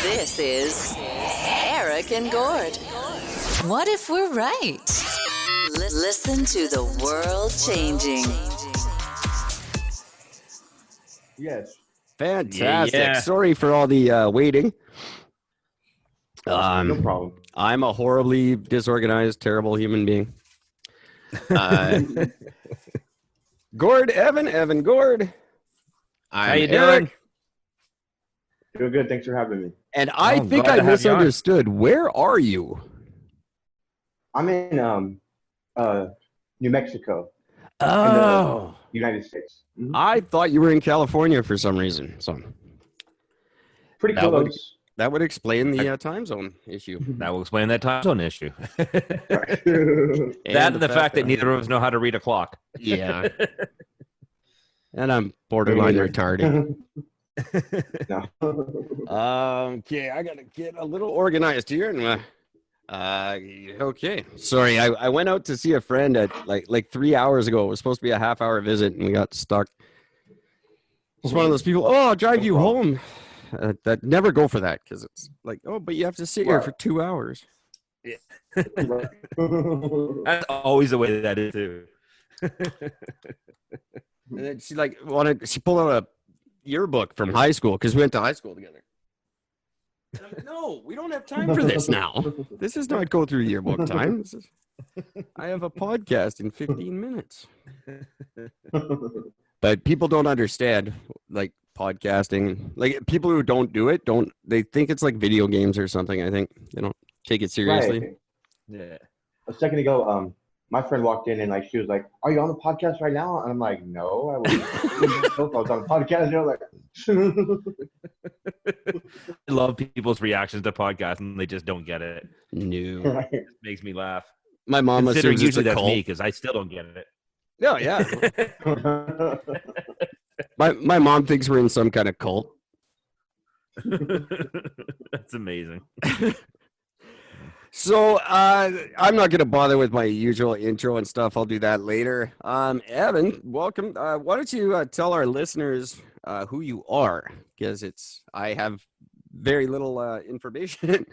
This is Eric and Gord. What if we're right? Listen to the world changing. Yes. Fantastic. Yeah. Sorry for all the waiting. No problem. I'm a horribly disorganized, terrible human being. Gord, Evan, Gord. How I'm you Eric. doing? Doing good. Thanks for having me. And I think glad I to have you on. misunderstood. Where are you? I'm in New Mexico Oh, in the United States. Mhm. I thought you were in California for some reason. So Pretty that would close. that would explain the time zone issue. That will explain that time zone issue. Right. That and the fact that neither of us know how to read a clock. Yeah. And I'm borderline Me neither. retarded. No. Okay, I gotta get a little organized here. And okay, sorry, I went out to see a friend at like 3 hours ago. It was supposed to be a half-hour visit, and we got stuck. Just one of those people. Oh, I'll drive you home. That never go for that because it's like, oh, but you have to sit here for 2 hours. That's always the way that is too. And then she she pulled out a yearbook from high school because we went to high school together. And I'm like, no, we don't have time for this now. This is not go through yearbook time. I have a podcast in 15 minutes. But people don't understand like podcasting. Like people who don't do it, they think it's like video games or something. I think they don't take it seriously. Right. Yeah. A second ago, my friend walked in and she was like, "Are you on the podcast right now?" And I'm like, "No, I wasn't. I was on the podcast." I love people's reactions to podcasts and they just don't get it. No. Right. It makes me laugh. My mom Considering assumes it's usually a that's cult. me because I still don't get it. No, yeah. My mom thinks we're in some kind of cult. That's amazing. So I'm not going to bother with my usual intro and stuff. I'll do that later. Evan, welcome. Why don't you tell our listeners who you are? Because I have very little information.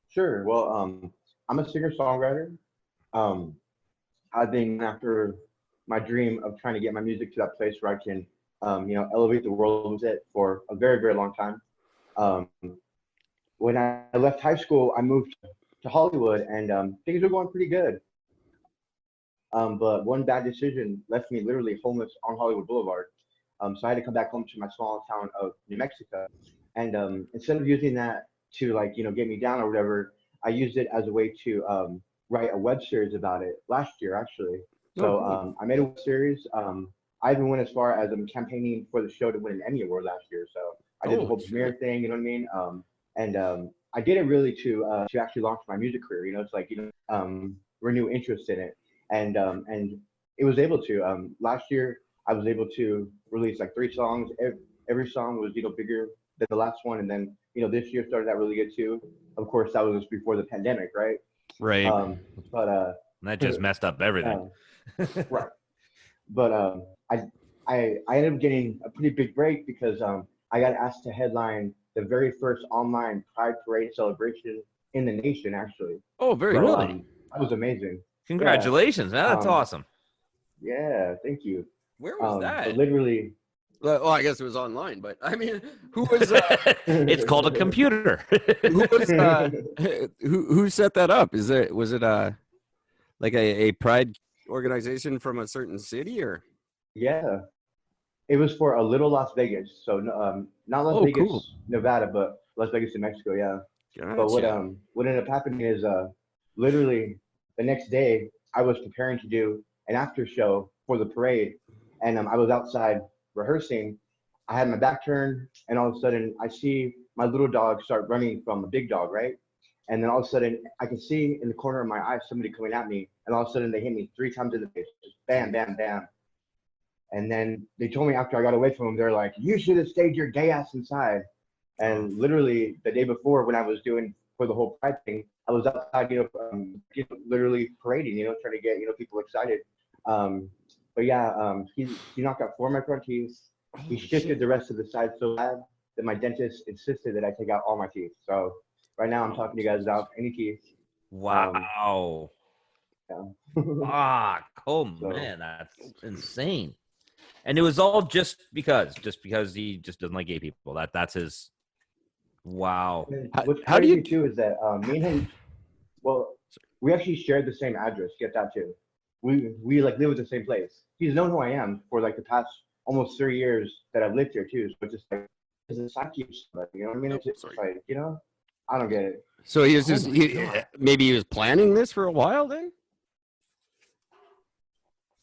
Sure. Well, I'm a singer-songwriter. I've been after my dream of trying to get my music to that place where I can, elevate the world with it for a very, very long time. When I left high school, I moved to Hollywood, and things were going pretty good. But one bad decision left me literally homeless on Hollywood Boulevard. So I had to come back home to my small town of New Mexico. And instead of using that to get me down or whatever, I used it as a way to write a web series about it last year, actually. So I made a web series. I even went as far as campaigning for the show to win an Emmy Award last year. So I did the whole premiere thing, you know what I mean? And I did it really to actually launch my music career. It's like renew interest in it, and it was able to. Last year, I was able to release like 3 songs. Every song was bigger than the last one, and then this year started out really good too. Of course, that was just before the pandemic, right? Right. But that just messed up everything. Right. But I ended up getting a pretty big break because I got asked to headline the very first online Pride Parade celebration in the nation, actually. Oh, very So, good. that was amazing. Congratulations. Man, that's awesome. Yeah, thank you. Where was that? But literally. Well, I guess it was online, but I mean, who was? It's called a computer. Who was? Who set that up? Was it like a Pride organization from a certain city or? Yeah, it was for a little Las Vegas. So not Las Vegas, cool. Nevada, but Las Vegas in Mexico. Yeah. Gotcha. But what ended up happening is literally the next day I was preparing to do an after show for the parade, and I was outside rehearsing. I had my back turned, and all of a sudden I see my little dog start running from a big dog, right? And then all of a sudden I can see in the corner of my eye somebody coming at me, and all of a sudden they hit me 3 times in the face, just bam, bam, bam. And then they told me after I got away from them, they're like, "You should have stayed your gay ass inside." And literally the day before, when I was doing for the whole Pride thing, I was outside, literally parading, trying to get people excited. But yeah, he knocked out 4 of my front teeth. He shifted the rest of the side so bad that my dentist insisted that I take out all my teeth. So right now I'm talking to you guys without any teeth. Wow. Yeah. Fuck. Oh So- man, that's insane. And it was all just because he just doesn't like gay people. That's his. Wow. And How- what's how do crazy you- too is that me and him, well, we actually shared the same address. Get that too. We like live at the same place. He's known who I am for like the past almost 3 years that I've lived here too. So it's just like it's a psyche, you know what I mean? It's just like I don't get it. So he was Oh just my God. maybe he was planning this for a while then.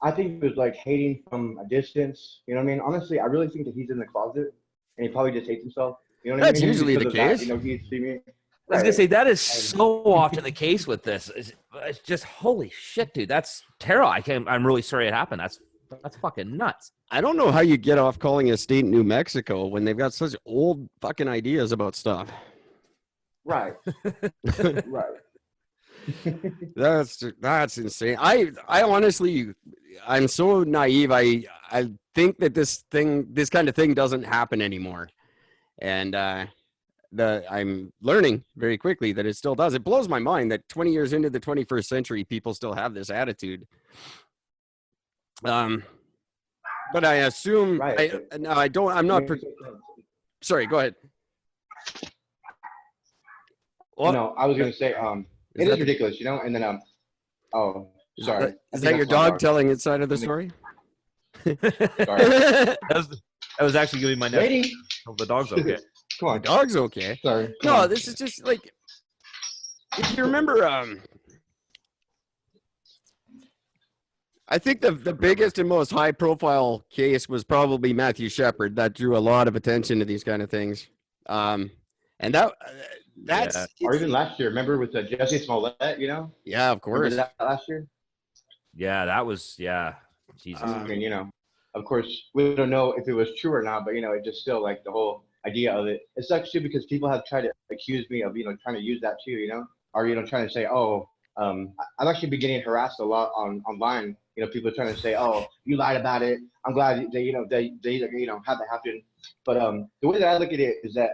I think it was like hating from a distance. You know what I mean? Honestly, I really think that he's in the closet and he probably just hates himself. You know what That's I mean? usually Because the of that, case. he'd see me. I was gonna Right. say that is so often the case with this. It's just holy shit, dude. That's terrible. I'm really sorry it happened. That's fucking nuts. I don't know how you get off calling a state New Mexico when they've got such old fucking ideas about stuff. Right. Right. That's insane. I honestly, I'm so naive. I think that this kind of thing doesn't happen anymore, and I'm learning very quickly that it still does. It blows my mind that 20 years into the 21st century, people still have this attitude. But I assume Right. I don't. I'm not. Sorry, go ahead. What? No, I was gonna say it is that- ridiculous, you know. And then oh, sorry. I Is think that your that's my dog telling its side of the story? Sorry. that was actually gonna be my next. Lady, Oh, the dog's okay. come The on. dog's okay. Sorry. Come No, on. this is just like if you remember. I think the biggest and most high profile case was probably Matthew Shepard. That drew a lot of attention to these kind of things. And that's Yeah. Or even last year, remember with Jesse Smollett, you know? yeah, of Remember course. that last year? Yeah, that was Jesus. I mean, you know, of course, we don't know if it was true or not, but you know, it just still like the whole idea of it. It sucks too because people have tried to accuse me of, you know, trying to use that too, you know, or you know, trying to say, oh, I've actually been getting harassed a lot online. You know, people are trying to say, oh, you lied about it. I'm glad they, you know, they you know, had that happen. But the way that I look at it is that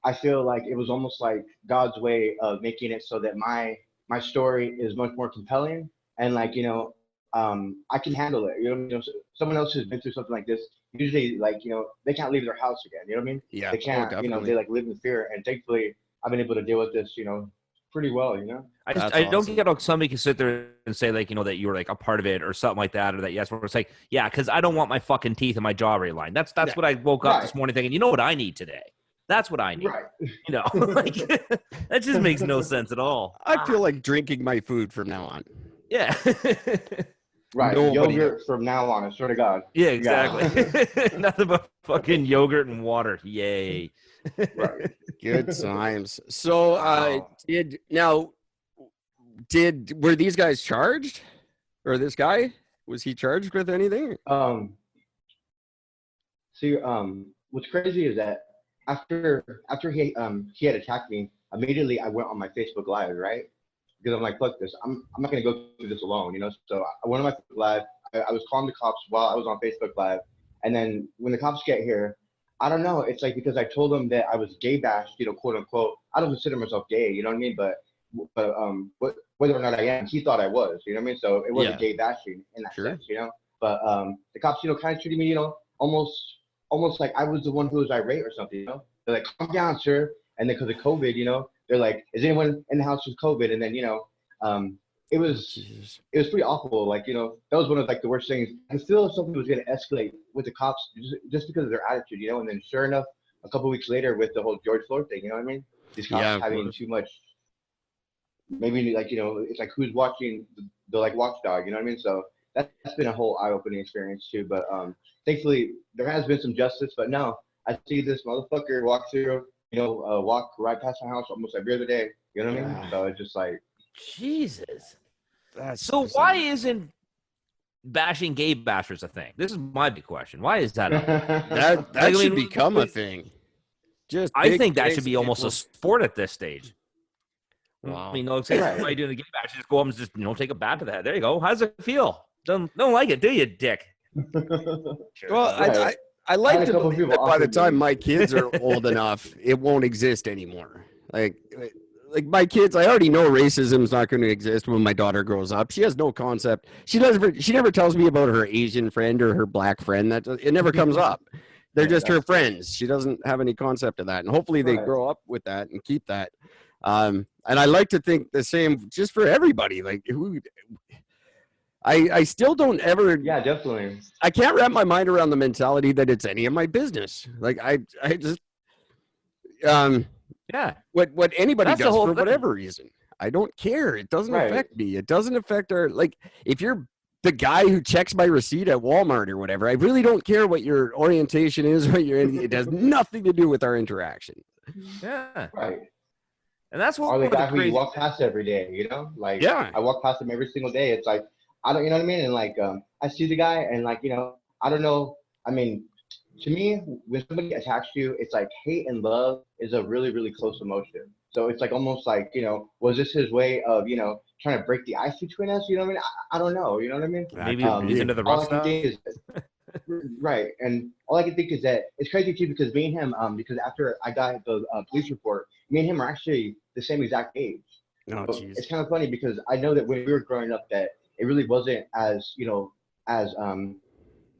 I feel like it was almost like God's way of making it so that my story is much more compelling and like, you know, I can handle it. You know, someone else who's been through something like this, usually like, you know, they can't leave their house again. You know what I mean? Yeah, They can't, you know, definitely. they like live in fear. And thankfully I've been able to deal with this, you know, pretty well, you know? That's I don't awesome. get how somebody can sit there and say like, you know, that you were like a part of it or something like that, or that yes, where it's like, yeah, because I don't want my fucking teeth and my jaw realigned. That's Yeah. what I woke up Right. this morning thinking. You know what I need today? That's what I need. Right. You know, like that just makes no sense at all. I feel like drinking my food from now on. Yeah. Right. Nobody Yogurt from now on, I swear to God. Yeah, Yeah. exactly. Nothing but fucking yogurt and water. Yay. Right. Good times. So, Wow. were these guys charged, or this guy was he charged with anything? See, what's crazy is that after he had attacked me, immediately I went on my Facebook Live, right? Because I'm like, fuck this. I'm not gonna go through this alone, you know. So I went on my Facebook Live. I was calling the cops while I was on Facebook Live, and then when the cops get here, I don't know. It's like because I told them that I was gay bashed, you know, quote unquote. I don't consider myself gay, you know what I mean? But whether or not I am, he thought I was, you know what I mean? So it wasn't Yeah. gay bashing in that Sure. sense, you know. But the cops, you know, kind of treated me, you know, almost like I was the one who was irate or something, you know. They're like, calm down, sir. And then because of COVID, you know, they're like, is anyone in the house with COVID? And then, you know, it was pretty awful. Like, you know, that was one of like the worst things. I feel something was going to escalate with the cops just because of their attitude, you know. And then sure enough, a couple weeks later with the whole George Floyd thing, you know what I mean? These cops Yeah, of having course. too much, maybe like, you know, it's like who's watching the like watchdog, you know what I mean? So that's been a whole eye-opening experience too. But thankfully there has been some justice. But no, I see this motherfucker walk through, you know, walk right past my house almost every other day. You know what I mean? Yeah. So it's just like, Jesus. That's So why isn't bashing gay bashers a thing? This is my big question. Why is that? that I should mean, become a thing? Just I big think that gays should be almost people- a sport at this stage. Wow. I mean, no, exactly. Right. Why are you doing a gay bash? Just go up and just, you know, take a bat to the head. There you go. How does it feel? Don't like it, do you, dick? Well, Right. I like had a to couple believe people that by the offer time me. my kids are old enough, it won't exist anymore. Like my kids, I already know racism's not going to exist when my daughter grows up. She has no concept. She doesn't. She never tells me about her Asian friend or her black friend. That it never comes up. They're Yeah, just her that's good. friends. She doesn't have any concept of that, and hopefully they Right. grow up with that and keep that. And I like to think the same just for everybody. Like who, I still don't ever. Yeah, definitely. I can't wrap my mind around the mentality that it's any of my business. Like I just um Yeah, what anybody that's the does whole for thing. whatever reason. I don't care. It doesn't Right. affect me. It doesn't affect our like if you're the guy who checks my receipt at Walmart or whatever, I really don't care what your orientation is, what your it has nothing to do with our interaction. Yeah, Right. and that's Or what the the guy who you crazy. walk past every day, you know? Like Yeah. I walk past him every single day. It's like I don't, you know what I mean? And like I see the guy and like, you know, I don't know. I mean, to me, when somebody attacks you, it's like hate and love is a really, really close emotion. So it's like almost like, you know, was this his way of, you know, trying to break the ice between us? You know what I mean? I don't know. You know what I mean? That Maybe could he's be. into the All rough I can stuff. think is right, and all I can think is that it's crazy too because me and him, because after I got the police report, me and him are actually the same exact age. Oh So jeez. it's kind of funny because I know that when we were growing up, that it really wasn't as you know as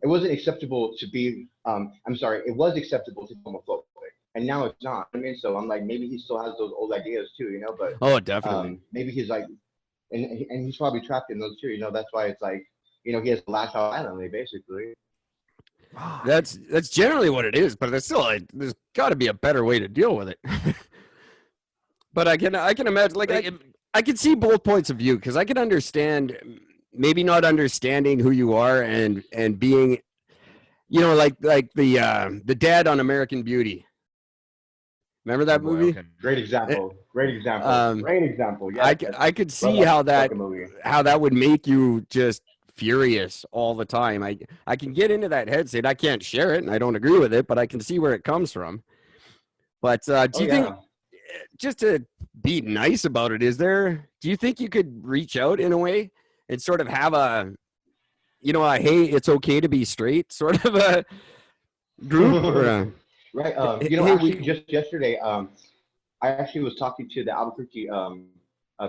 it wasn't acceptable to be. I'm sorry, it was acceptable to be homophobic, and now it's not. I mean, so I'm like maybe he still has those old ideas too, you know, but Oh, definitely. maybe he's like, and he's probably trapped in those too, you know. That's why it's like, you know, he has to lash out violently, basically. That's generally what it is, but there's still there's got to be a better way to deal with it. But I can imagine like I can see both points of view because I can understand maybe not understanding who you are and being you know like the dad on American Beauty. Remember that movie? Okay. Great example. Great example. Um, Great example. Yeah. I could see how that movie. would make you just furious all the time. I can get into that headset. I can't share it and I don't agree with it, but I can see where it comes from. But do you think just to be nice about it, do you think you could reach out in a way and sort of have a hey, it's okay to be straight sort of a group or right. You know, hey, actually, just yesterday, I actually was talking to the Albuquerque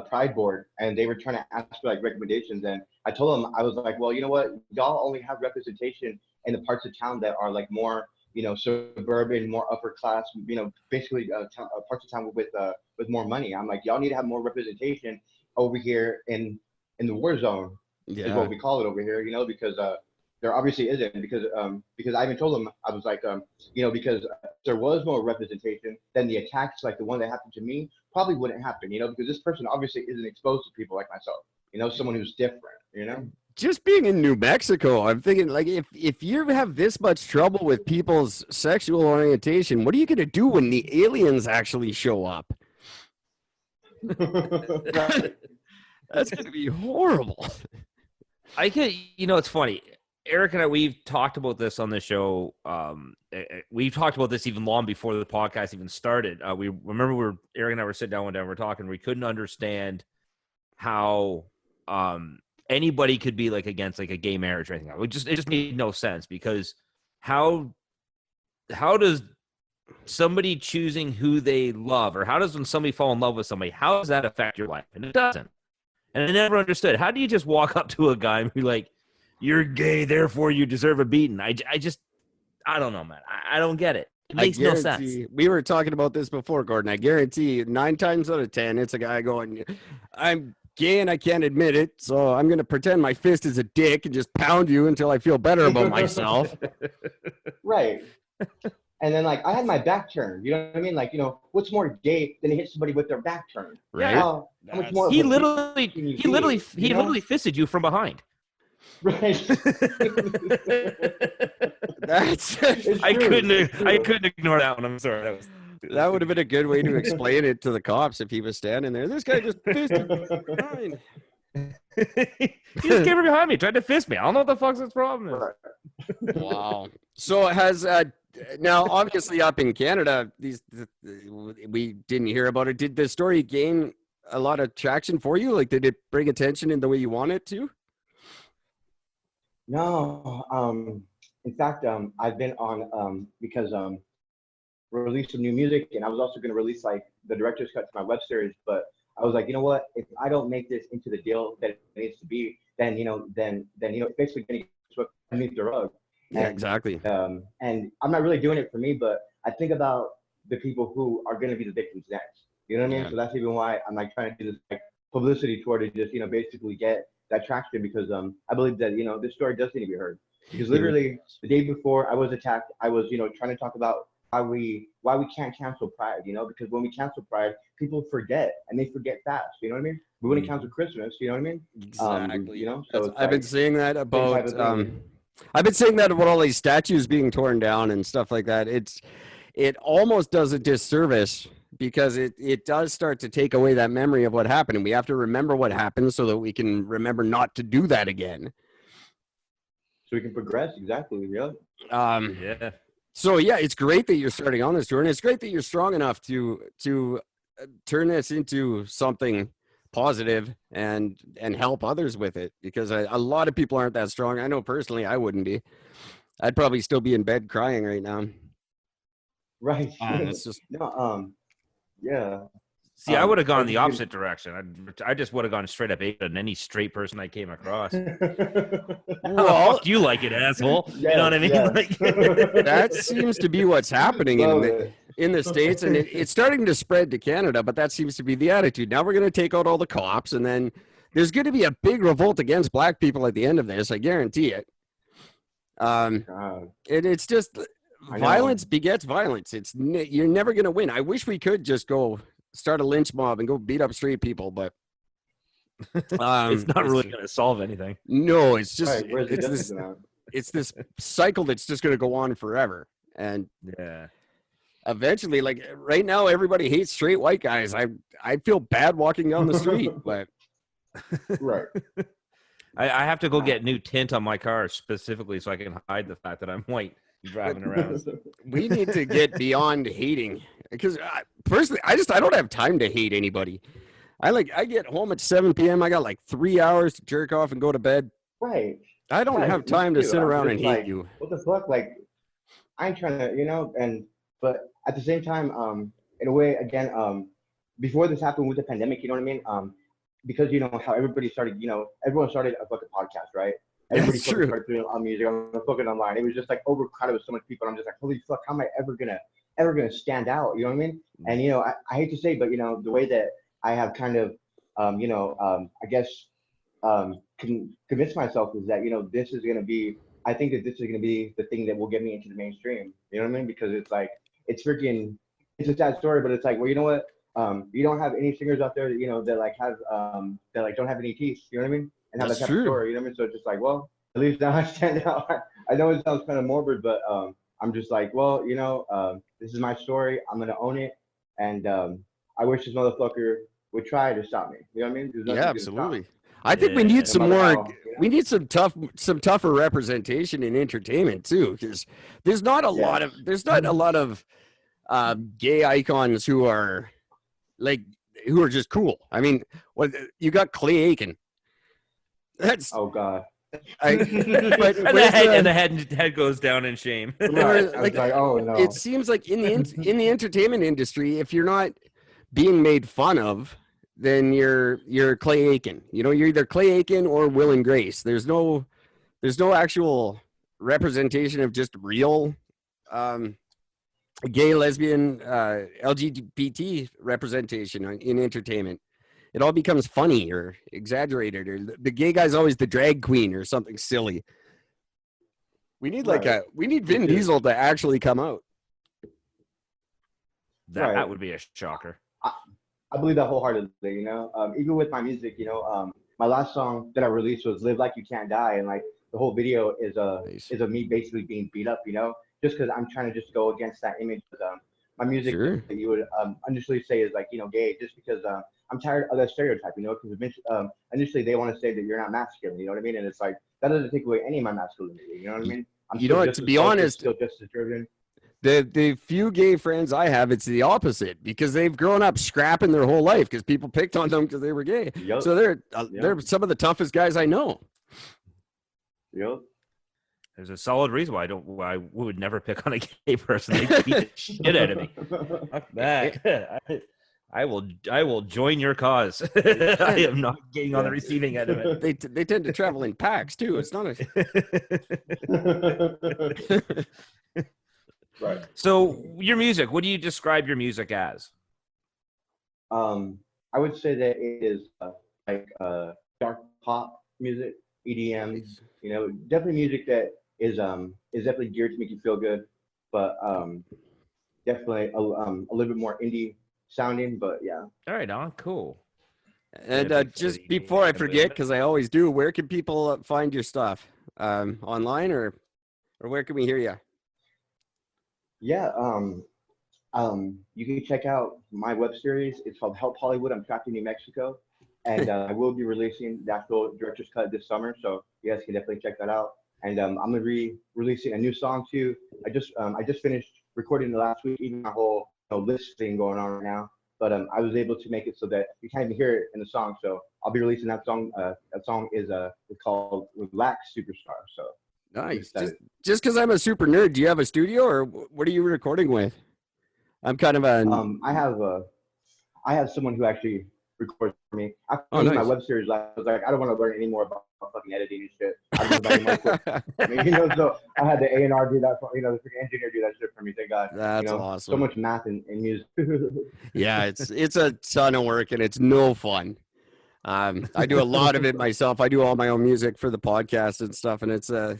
Pride Board, and they were trying to ask for like recommendations, and I told them I was like, well, you know what, y'all only have representation in the parts of town that are like more, you know, suburban, more upper class, you know, basically parts of town with more money. I'm like, y'all need to have more representation over here in the war zone, is what we call it over here, you know, because there obviously isn't because I even told them I was like you know because if there was more representation, then the attacks like the one that happened to me probably wouldn't happen, you know, because this person obviously isn't exposed to people like myself, you know, someone who's different, you know. Just being in New Mexico, I'm thinking like if you have this much trouble with people's sexual orientation, what are you going to do when the aliens actually show up? That's going to be horrible. I could, you know, it's funny. Eric and I, we've talked about this on the show. We've talked about this even long before the podcast even started. We remember Eric and I were sitting down one day and we're talking. We couldn't understand how anybody could be like against like a gay marriage or anything. It just made no sense because how does somebody choosing who they love, or how does when somebody fall in love with somebody, how does that affect your life? And it doesn't. And I never understood. How do you just walk up to a guy and be like, you're gay, therefore you deserve a beating? I don't know, man. I don't get it. It makes no sense. We were talking about this before, Gordon. I guarantee 9 times out of 10, it's a guy going, I'm gay and I can't admit it, so I'm going to pretend my fist is a dick and just pound you until I feel better about myself. Right. And then like I had my back turned, you know what I mean? Like, you know, what's more gay than to hit somebody with their back turned? Right. How much more He literally fisted you from behind. Right. That's I couldn't ignore that one. I'm sorry. That would have been a good way to explain it to the cops if he was standing there. This guy just fisted me. Fine. He just came from behind me, tried to fist me. I don't know what the fuck's his problem is. Wow. So has now obviously up in Canada, we didn't hear about it. Did the story gain a lot of traction for you? Like, did it bring attention in the way you want it to? No, in fact, I've been on because release some new music, and I was also going to release like the director's cut to my web series. But I was like, you know what? If I don't make this into the deal that it needs to be, then it's basically going to get swept underneath the rug. Yeah, exactly. And I'm not really doing it for me, but I think about the people who are going to be the victims next. You know what I mean? Yeah. So that's even why I'm like trying to do this like publicity tour to just basically get that traction because I believe that this story does need to be heard. Because literally the day before I was attacked, I was trying to talk about why we can't cancel Pride, because when we cancel Pride, people forget and they forget fast. You know what I mean? We wouldn't cancel Christmas. You know what I mean? Exactly. So it's I've been like, saying that same type about of thing. I've been saying that about all these statues being torn down and stuff like that. It almost does a disservice because it does start to take away that memory of what happened, and we have to remember what happened so that we can remember not to do that again. So we can progress. Exactly. Yeah. Yeah. So yeah, it's great that you're starting on this tour, and it's great that you're strong enough to turn this into something positive and help others with it, because a lot of people aren't that strong. I know personally I wouldn't be. I'd probably still be in bed crying right now. Right. It's just No. Yeah. See, I would have gone I the just opposite direction. I just would have gone straight up on any straight person I came across. How the well, fuck do you like it, asshole? You know what I mean? Yes. Like, that seems to be what's happening Love it. in the States, and it's starting to spread to Canada, but that seems to be the attitude. Now we're going to take out all the cops, and then there's going to be a big revolt against black people at the end of this. I guarantee it. God. It's just I violence know. begets violence. You're never going to win. I wish we could just go start a lynch mob and go beat up straight people, but it's not really going to solve anything. No, it's just Right. Where's the it's justice this in that? it's this cycle that's just going to go on forever, and Yeah. eventually, like right now, everybody hates straight white guys. I feel bad walking down the street, but Right. I have to go get new tint on my car specifically so I can hide the fact that I'm white driving around. we need to get beyond hating, because personally, I don't have time to hate anybody. I get home at 7 p.m. I got like 3 hours to jerk off and go to bed. Right. I don't Right. have Me time to too. sit I'm around just and hate like, you. what the fuck? Like, I ain't trying to, but at the same time, in a way, again, before this happened with the pandemic, you know what I mean? Because how everybody started, everyone started a fucking podcast, right? Everybody That's true. started doing music on fucking online. It was just like overcrowded with so much people. And I'm just like, holy fuck, how am I ever gonna stand out? You know what I mean? And I hate to say, but the way that I have kind of, I guess, convince myself is that this is gonna be. I think that this is gonna be the thing that will get me into the mainstream. You know what I mean? Because it's like it's freaking. It's a sad story, but it's like, well, you know what? You don't have any singers out there that that like have that like don't have any teeth. You know what I mean? And have That's that type of true. story. You know what I mean? So it's just like, well, at least now I stand out. I know it sounds kind of morbid, but I'm just like, well, this is my story. I'm gonna own it, and I wish this motherfucker would try to stop me. You know what I mean? There's nothing Yeah, gonna stop me. absolutely. I think we need Yeah. some No matter more. how, We need some tougher representation in entertainment too, because there's not a lot of gay icons who are just cool. I mean, you got Clay Aiken. That's Oh God. but And the head goes down in shame. Right. I was like, oh no. it seems like in the entertainment industry, if you're not being made fun of, then you're Clay Aiken. You're either Clay Aiken or Will and Grace. There's no actual representation of just real gay, lesbian, LGBT representation in entertainment. It all becomes funny or exaggerated, or the gay guy's always the drag queen or something silly. We need we need Vin Diesel to actually come out. That would be a shocker. I believe that wholeheartedly. Even with my music, my last song that I released was "Live Like You Can't Die," and like the whole video is of me basically being beat up. Just because I'm trying to just go against that image. My music Sure. that you would initially say is like gay, just because I'm tired of that stereotype. Because initially they want to say that you're not masculine. You know what I mean? And it's like that doesn't take away any of my masculinity. You know what I mean? I'm You know what, to be honest, still just as driven. The few gay friends I have, it's the opposite, because they've grown up scrapping their whole life because people picked on them because they were gay. Yep. So they're some of the toughest guys I know. Yep. There's a solid reason why I would never pick on a gay person. They beat the shit out of me. Fuck that. I will join your cause. I am not getting on the receiving end of it. They tend to travel in packs too. It's not a Right. So your music, what do you describe your music as? I would say that it is dark pop music, EDM. You know, definitely music that is definitely geared to make you feel good, but definitely a little bit more indie sounding. But yeah. All right, on cool. And just before I forget, because I always do, where can people find your stuff? Online or where can we hear you? Yeah, you can check out my web series. It's called Help Hollywood. I'm trapped in New Mexico, and I will be releasing the actual director's cut this summer. So you guys can definitely check that out. And I'm gonna be releasing a new song too. I just finished recording the last week, even my whole list thing going on right now. But I was able to make it so that you can't even hear it in the song. So I'll be releasing that song. That song is it's called Relax Superstar. So. Nice. Just because I'm a super nerd, do you have a studio or what are you recording with? I'm kind of a. I have someone who actually records for me. After nice. my web series, I was like, I don't want to learn any more about fucking editing and shit. I don't know about I mean, so I had the A&R do that for the freaking engineer do that shit for me. Thank God. That's awesome. So much math and music. Yeah, it's a ton of work and it's no fun. I do a lot of it myself. I do all my own music for the podcast and stuff, and it's a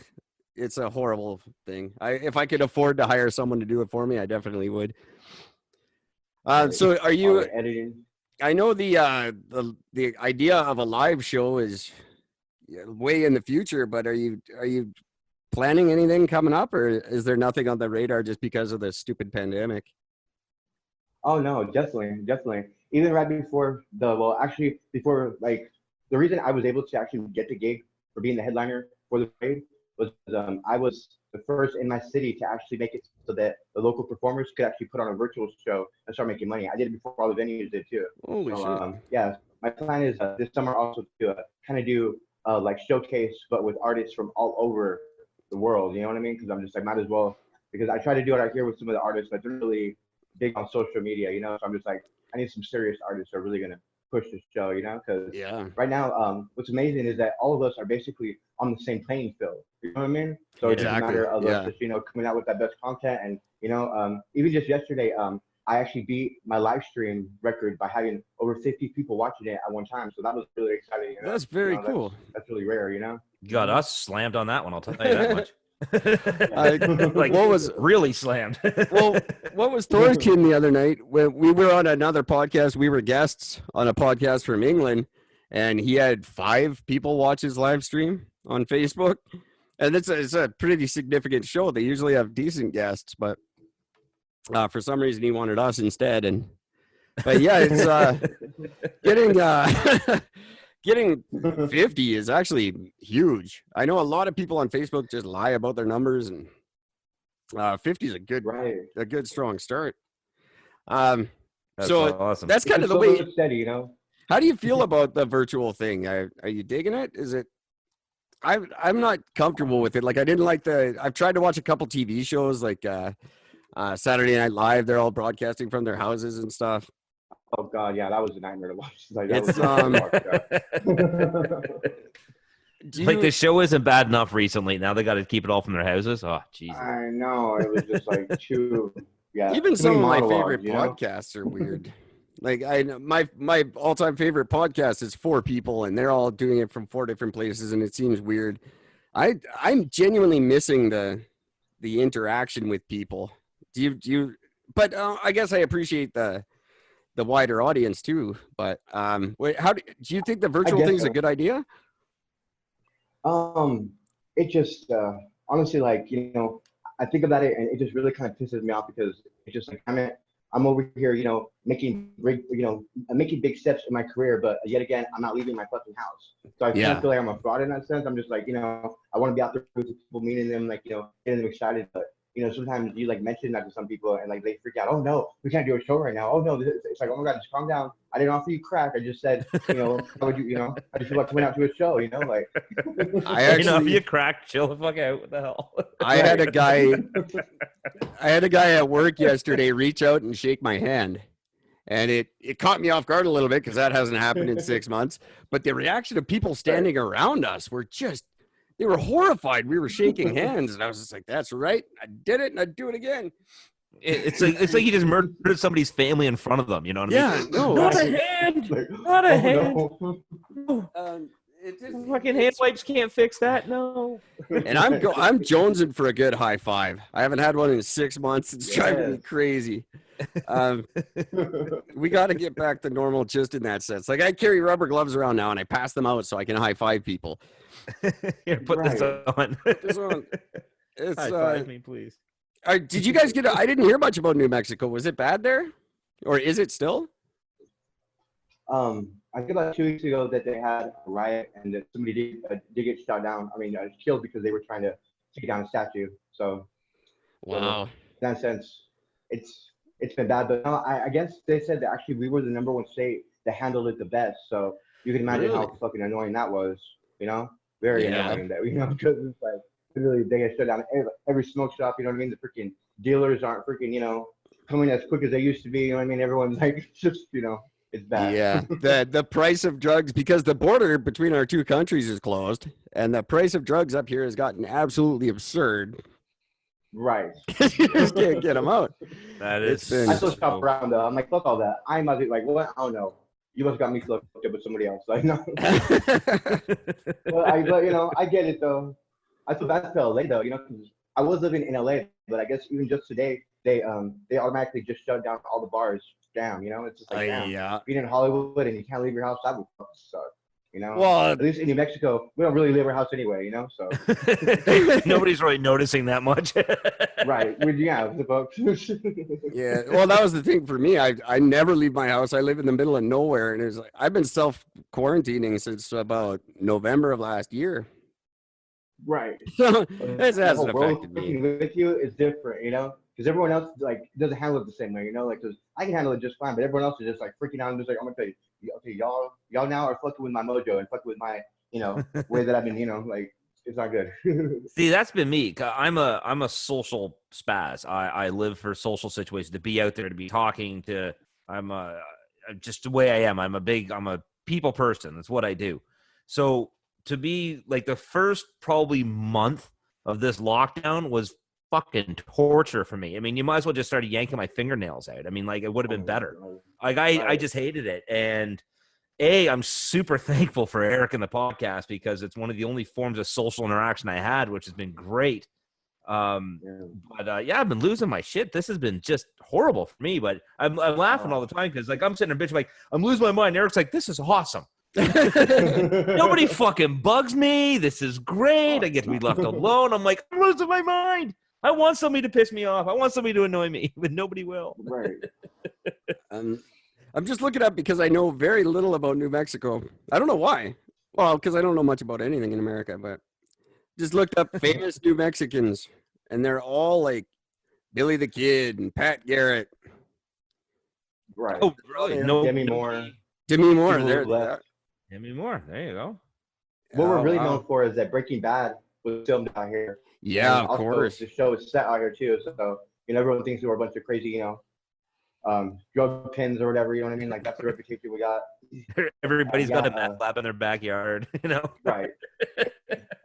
horrible thing. If I could afford to hire someone to do it for me, I definitely would. So are you editing? I know the idea of a live show is way in the future, but are you planning anything coming up, or is there nothing on the radar just because of the stupid pandemic? Oh no, definitely. Even right before before the reason I was able to actually get the gig for being the headliner for the parade was I was the first in my city to actually make it so that the local performers could actually put on a virtual show and start making money. I did it before all the venues did too. Holy shit. Yeah, my plan is this summer also to kind of do showcase, but with artists from all over the world. You know what I mean? Because I'm just like, might as well, because I try to do it out here with some of the artists, but they're really big on social media, So I'm just like, I need some serious artists who are really gonna push this show, Because right now, what's amazing is that all of us are basically on the same playing field. You know what I mean? So it's just a matter of us just coming out with that best content, and even just yesterday, I actually beat my live stream record by having over 50 people watching it at one time. So that was really exciting. That's very cool. That's really rare, You got us slammed on that one. I'll tell you that much. What was really slammed? Well, what was Thor's kid the other night when we were on another podcast? We were guests on a podcast from England, and he had 5 people watch his live stream on Facebook, and it's a pretty significant show. They usually have decent guests, but for some reason he wanted us instead. But yeah, it's getting 50 is actually huge. I know a lot of people on Facebook just lie about their numbers, and 50 is a good strong start. That's awesome. That's kind of the way. Steady, How do you feel about the virtual thing? Are you digging it? Is it? I'm not comfortable with it. Like, I didn't like I've tried to watch a couple TV shows like Saturday Night Live. They're all broadcasting from their houses and stuff. Oh God, yeah, that was a nightmare to watch. The show isn't bad enough recently. Now they got to keep it all from their houses. Oh, Jesus. I know, it was just like too. Yeah. Even some of my favorite podcasts are weird. Like my all-time favorite podcast is 4 people, and they're all doing it from 4 different places, and it seems weird. I'm genuinely missing the interaction with people. Do you? But I guess I appreciate the wider audience too. But how do you think the virtual thing is a good idea? It just honestly, I think about it and it just really kind of pisses me off, because it's just like I'm over here, making big steps in my career, but yet again, I'm not leaving my fucking house. So I kind of feel like I'm a fraud in that sense. I'm just like, I want to be out there with people, meeting them, getting them excited, but sometimes you like mention that to some people and like they freak out. Oh no, we can't do a show right now. Oh no, it's like, oh my god, just calm down. I didn't offer you crack. I just said, how would you, I just want to went out to a show, like. If you crack, chill the fuck out. What the hell? I had a guy at work yesterday reach out and shake my hand. And it caught me off guard a little bit because that hasn't happened in 6 months. But the reaction of people standing around us were they were horrified. We were shaking hands. And I was just like, that's right. I did it and I'd do it again. It's like you just murdered somebody's family in front of them. You know what I mean? No. Not a hand. Not a hand. No. Fucking hand wipes can't fix that. No. And I'm jonesing for a good high five. I haven't had one in 6 months. It's driving me crazy. We got to get back to normal just in that sense. Like I carry rubber gloves around now and I pass them out so I can high five people. Here, put this on. It's, high five me, please. Did you guys I didn't hear much about New Mexico. Was it bad there? Or is it still? I think about 2 weeks ago that they had a riot and that somebody did get shot down. I mean, killed because they were trying to take down a statue. So, wow. In that sense, it's been bad. But no, I guess they said that actually we were the #1 state that handled it the best. So you can imagine how fucking annoying that was. Very annoying that because it's like literally they get shut down every smoke shop. You know what I mean? The freaking dealers aren't freaking coming as quick as they used to be. You know what I mean? Everyone's like just it's bad. Yeah, the price of drugs, because the border between our two countries is closed, and the price of drugs up here has gotten absolutely absurd. Right. You just can't get them out. That is. I still shop around though. I'm like, fuck all that. I'm like, what? I don't know. You must got me hooked up with somebody else. Like, no. But I get it though. I feel bad for LA though, because I was living in LA, but I guess even just today they automatically just shut down all the bars. Damn, it's just like being in Hollywood and you can't leave your house, that would suck. Well, at least in New Mexico, we don't really leave our house anyway, so nobody's really noticing that much. Right. The folks. Yeah. Well, that was the thing for me. I never leave my house. I live in the middle of nowhere, and it's like I've been self-quarantining since about November of last year. Right. So this hasn't affected me. With you is different, because everyone else like doesn't handle it the same way, because I can handle it just fine, but everyone else is just like freaking out and just like, I'm gonna tell you, okay, y'all now are fucking with my mojo and fucking with my, way that I've been, like it's not good. See, that's been me. I'm a social spaz. I live for social situations, to be out there, to be talking to. I'm just the way I am. I'm a people person. That's what I do. So to be like the first probably month of this lockdown was fucking torture for me. I mean, you might as well just start yanking my fingernails out. I mean, like it would have been better. Like I just hated it. And I'm super thankful for Eric and the podcast because it's one of the only forms of social interaction I had, which has been great. But I've been losing my shit. This has been just horrible for me, but I'm laughing all the time because like I'm sitting there bitching like I'm losing my mind. Eric's like, this is awesome. Nobody fucking bugs me. This is great. I get to be left alone. I'm like, I'm losing my mind. I want somebody to piss me off. I want somebody to annoy me, but nobody will. Right. I'm just looking up because I know very little about New Mexico. I don't know why. Well, because I don't know much about anything in America, but just looked up famous New Mexicans, and they're all like Billy the Kid and Pat Garrett. Right. Oh, really? No, Demi Moore. Demi Moore. Demi Moore. There you go. What we're really known for is that Breaking Bad was filmed out here. Yeah, and of course. The show is set out here too, so everyone thinks we were a bunch of crazy, drug pins or whatever. You know what I mean? Like that's the reputation we got. Everybody's got a meth lab in their backyard, Right.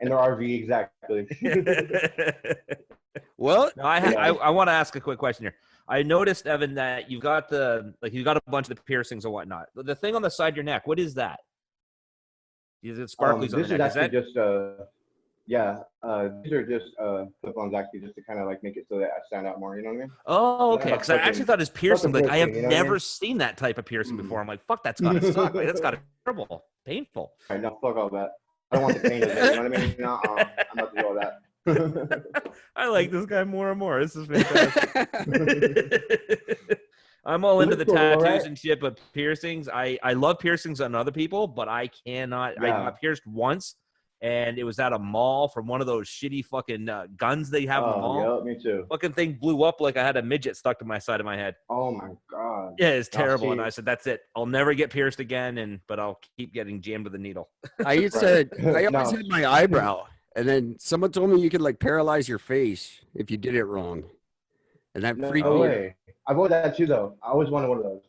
In their RV, exactly. Well, no, I want to ask a quick question here. I noticed, Evan, that you've got a bunch of the piercings and whatnot. The thing on the side of your neck, what is that? Is it sparklies on the neck? This is actually just these are just clip-ons actually just to kind of like make it so that I stand out more. You know what I mean? Oh, okay. Because I actually thought his piercing. Like I have never seen that type of piercing before. I'm like, fuck, that's gotta suck. Like, that's gotta be terrible, painful. All right, no, fuck all that. I don't want the pain of it. You know what I mean? No, I'm not to do all that. I like this guy more and more. This is fantastic. I'm all into the tattoos and shit, but piercings, I love piercings on other people, but I cannot. I got pierced once, and it was at a mall from one of those shitty fucking guns they have in the mall. Yeah, me too. Fucking thing blew up like I had a midget stuck to my side of my head. Oh my god. Yeah, it's terrible. see. And I said, that's it. I'll never get pierced again, but I'll keep getting jammed with a needle. I used to. I always No. had my eyebrow, and then someone told me you could like paralyze your face if you did it wrong, and that No freaked me. way. I've always that too, though. I always wanted one of those.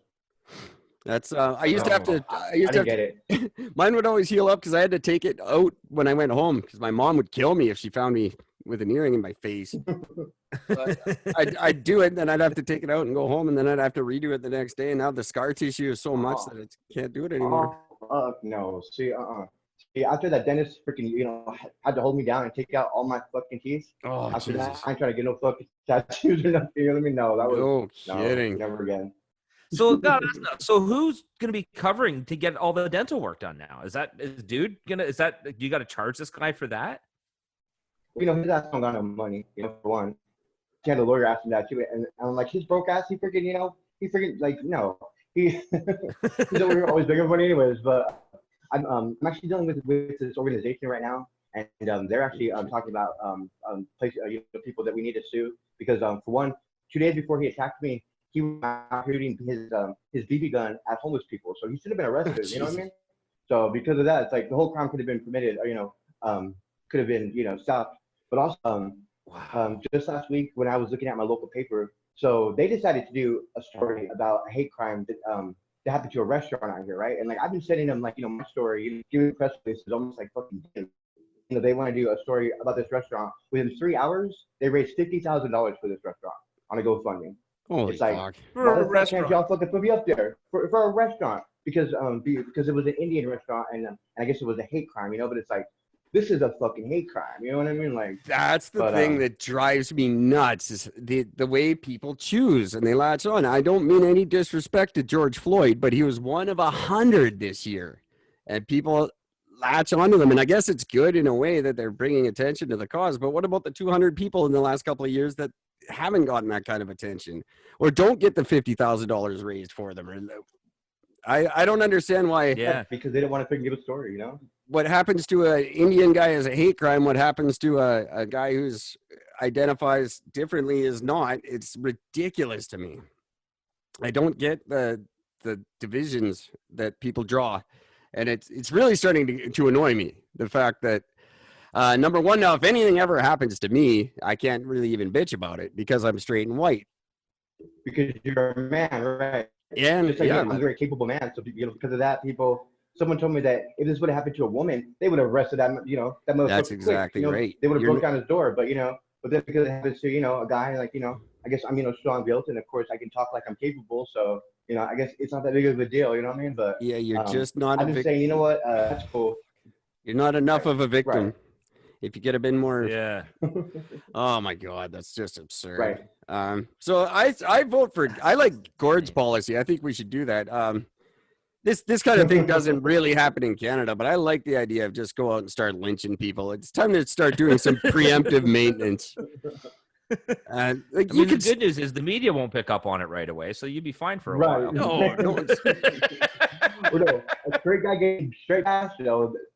That's. I used to have to. I I used to didn't have get it. Mine would always heal up because I had to take it out when I went home because my mom would kill me if she found me with an earring in my face. But I'd do it, and then I'd have to take it out and go home, and then I'd have to redo it the next day. And now the scar tissue is so much that I can't do it anymore. No. See, See, after that dentist freaking, had to hold me down and take out all my fucking teeth. Oh, After Jesus. that, I ain't trying to get no fucking tattoos or nothing. You know what I mean? No, that was No kidding. never again. So who's gonna be covering to get all the dental work done now? Is dude gonna? You got to charge this guy for that? His ass don't got no money. For one, he had a lawyer asking that too, and I'm like, his broke ass. He freaking like no. He's over here always begging for money anyways. But I'm actually dealing with this organization right now, and they're actually talking about people that we need to sue because for one, 2 days before he attacked me, he was out shooting his BB gun at homeless people. So he should have been arrested. You know what I mean? So because of that, it's like the whole crime could have been permitted, or could have been stopped. But also, just last week when I was looking at my local paper, so they decided to do a story about a hate crime that happened to a restaurant out here, right? And like I've been sending them my story, giving press releases almost like fucking. They want to do a story about this restaurant. Within 3 hours, they raised $50,000 for this restaurant on a GoFundMe. Holy it's like, fuck. For a can't restaurant. y'all fucking put me up there for a restaurant because it was an Indian restaurant and I guess it was a hate crime, but it's like this is a fucking hate crime, you know what I mean? Like that's the thing that drives me nuts is the way people choose and they latch on. I don't mean any disrespect to George Floyd, but he was one of 100 this year, and people latch onto them. And I guess it's good in a way that they're bringing attention to the cause. But what about the 200 people in the last couple of years that haven't gotten that kind of attention or don't get the $50,000 raised for them? I don't understand why. Yeah, because they don't want to freaking give a story, What happens to an Indian guy is a hate crime. What happens to a guy who's identifies differently is not. It's ridiculous to me. I don't get the divisions that people draw, and it's really starting to annoy me. The fact that number one, now if anything ever happens to me, I can't really even bitch about it because I'm straight and white. Because you're a man, right? And Just like I'm a very capable man, so because of that, someone told me that if this would have happened to a woman, they would have arrested that that motherfucker. That's exactly right. They would have broke down his door, but then because it happens to a guy like I guess I'm strong built, and of course I can talk like I'm capable, so I guess it's not that big of a deal, you know what I mean? But yeah, you're just not. I'm just saying, you know what? That's cool. You're not enough of a victim. Right. If you get a bit more, yeah. Oh my God, that's just absurd. Right. So I vote for. I like Gord's policy. I think we should do that. This kind of thing doesn't really happen in Canada, but I like the idea of just go out and start lynching people. It's time to start doing some preemptive maintenance. The good news is the media won't pick up on it right away, so you'd be fine for a while. No, a straight guy getting straight ass,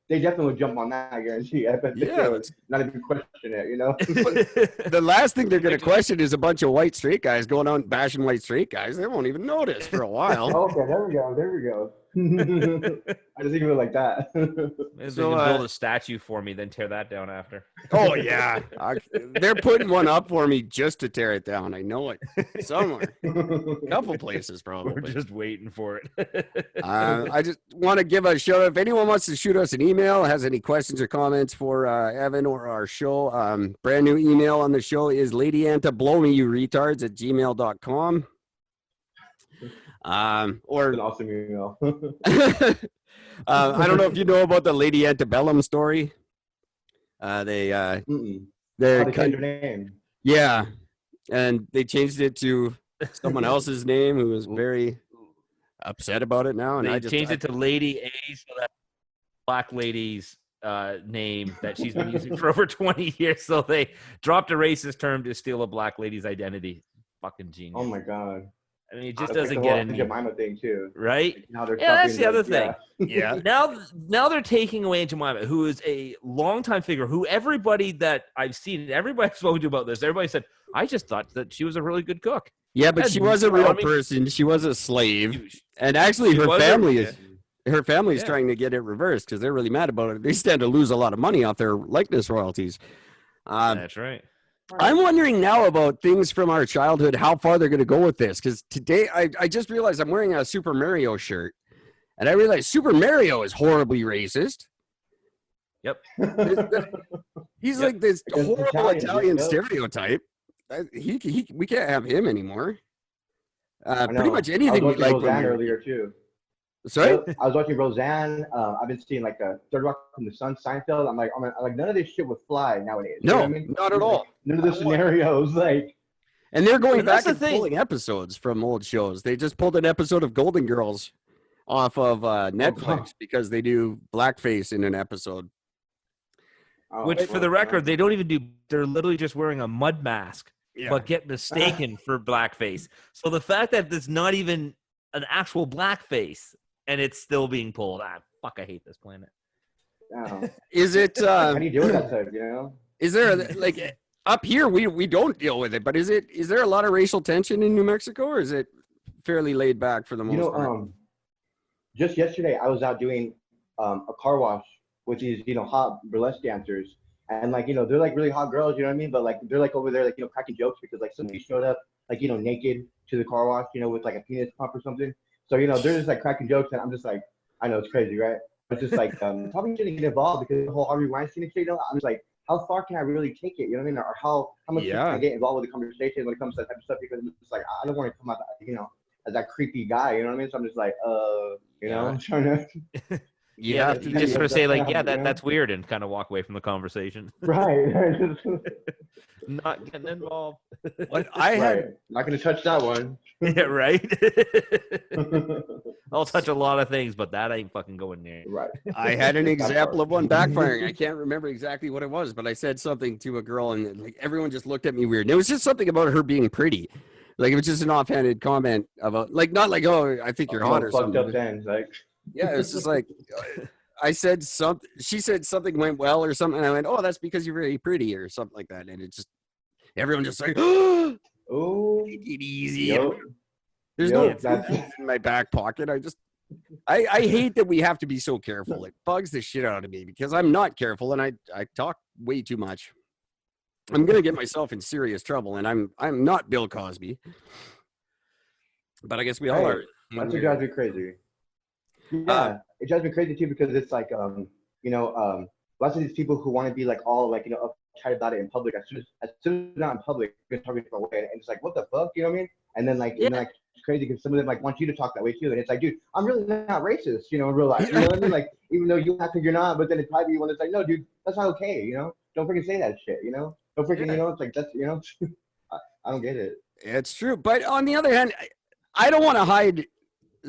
they definitely would jump on that, I guarantee. I bet it's not even question it, The last thing they're going to question is a bunch of white straight guys going out and bashing white straight guys. They won't even notice for a while. Okay, there we go. I just think of it like that. So build a statue for me, then tear that down after. Oh yeah, they're putting one up for me just to tear it down. I know it somewhere, a couple places probably. We're just waiting for it. I just want to give a shout out. If anyone wants to shoot us an email, has any questions or comments for Evan or our show, brand new email on the show is ladyanta@gmail.com. Or an awesome email. I don't know if you know about the Lady Antebellum story. They're changed their name. Yeah, and they changed it to someone else's name who was very upset about it now. And they changed it to Lady A, so that black lady's name that she's been using for over 20 years. So they dropped a racist term to steal a black lady's identity. Fucking genius. Oh my God. I mean, it just It's like doesn't the get whole any Jemima thing too. right. Like, now they're Yeah, that's stopping the other thing. Yeah. Now they're taking away Jemima, who is a longtime figure, who everybody that I've seen, everybody I've spoken to about this, everybody said, I just thought that she was a really good cook. Yeah, but she was a real person. She was a slave, and actually, her family is trying to get it reversed because they're really mad about it. They stand to lose a lot of money off their likeness royalties. That's right. I'm wondering now about things from our childhood, how far they're going to go with this. Because today, I just realized I'm wearing a Super Mario shirt, and I realized Super Mario is horribly racist. Yep. He's like this Because it's horrible Italian yep. stereotype. We can't have him anymore. I Pretty know. much I anything we was watching like. Roseanne earlier too. Sorry? Yep, I was watching Roseanne. I've been seeing like a Third Rock from the Sun, Seinfeld. I'm like none of this shit would fly nowadays. No, you know what I mean? not at all. None of the scenarios like. And they're going And that's back the and thing. pulling episodes from old shows. They just pulled an episode of Golden Girls off of Netflix because they do blackface in an episode. Which, for the record, they don't even do. They're literally just wearing a mud mask, but get mistaken for blackface. So the fact that there's not even an actual blackface and it's still being pulled, fuck, I hate this planet. Is it? How do you deal with that stuff? You know? Is there like up here we don't deal with it, but is there a lot of racial tension in New Mexico, or is it fairly laid back for the most part? Just yesterday I was out doing a car wash with these, hot burlesque dancers. And like, they're like really hot girls, you know what I mean? But like, they're like over there, like, cracking jokes because like somebody showed up, like, naked to the car wash, with like a penis pump or something. So, they're just like cracking jokes. And I'm just like, I know it's crazy, right? It's just like, probably shouldn't get involved because the whole Harvey Weinstein shit, I'm just like, how far can I really take it? You know what I mean? Or how much can I get involved with the conversation when it comes to that type of stuff? Because it's just like, I don't want to come out, as that creepy guy, you know what I mean? So I'm just like, I'm trying to. You have to just sort of say like, that's weird, and kind of walk away from the conversation. Right. Not getting involved. But not going to touch that one. Yeah, right. I'll touch a lot of things, but that ain't fucking going near. Right. I had an example of one backfiring. I can't remember exactly what it was, but I said something to a girl, and like everyone just looked at me weird. And it was just something about her being pretty. Like it was just an offhanded comment about, like, not like, oh, I think you're hot or something. Up things, like. Yeah, it's just like I said something. She said something went well or something. And I went, "Oh, that's because you're very pretty," or something like that. And it just everyone just like, "Oh, take it easy." Yep. There's no in my back pocket. I hate that we have to be so careful. It bugs the shit out of me because I'm not careful and I talk way too much. I'm gonna get myself in serious trouble, and I'm not Bill Cosby. But I guess we all are. That's what drives me crazy. Yeah, it drives me crazy too because it's like, lots of these people who want to be like all like, uptight about it in public. As soon as it's not in public, you're talking different way, and it's like, what the fuck, you know what I mean? And then like, it's crazy because some of them like want you to talk that way too, and it's like, dude, I'm really not racist, in real life. You know what I mean? Like, even though you act like you're not, but then it's probably one that's like, no, dude, that's not okay. Don't freaking say that shit. Don't freaking, it's like that's, I don't get it. It's true, but on the other hand, I don't want to hide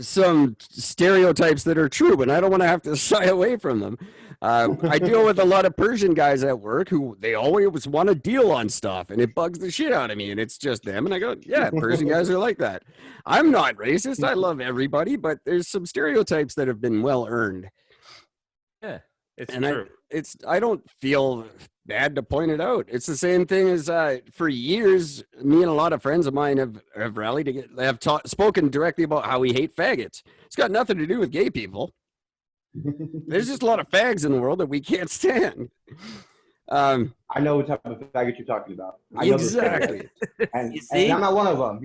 some stereotypes that are true, and I don't want to have to shy away from them. I deal with a lot of Persian guys at work who they always want to deal on stuff, and it bugs the shit out of me, and it's just them. And I go, yeah, Persian guys are like that. I'm not racist. I love everybody, but there's some stereotypes that have been well earned. Yeah, it's and true. I don't feel bad to point it out. It's the same thing as for years, me and a lot of friends of mine have rallied to spoken directly about how we hate faggots. It's got nothing to do with gay people. There's just a lot of fags in the world that we can't stand. I know what type of faggot you're talking about. Exactly. And I'm not one of them.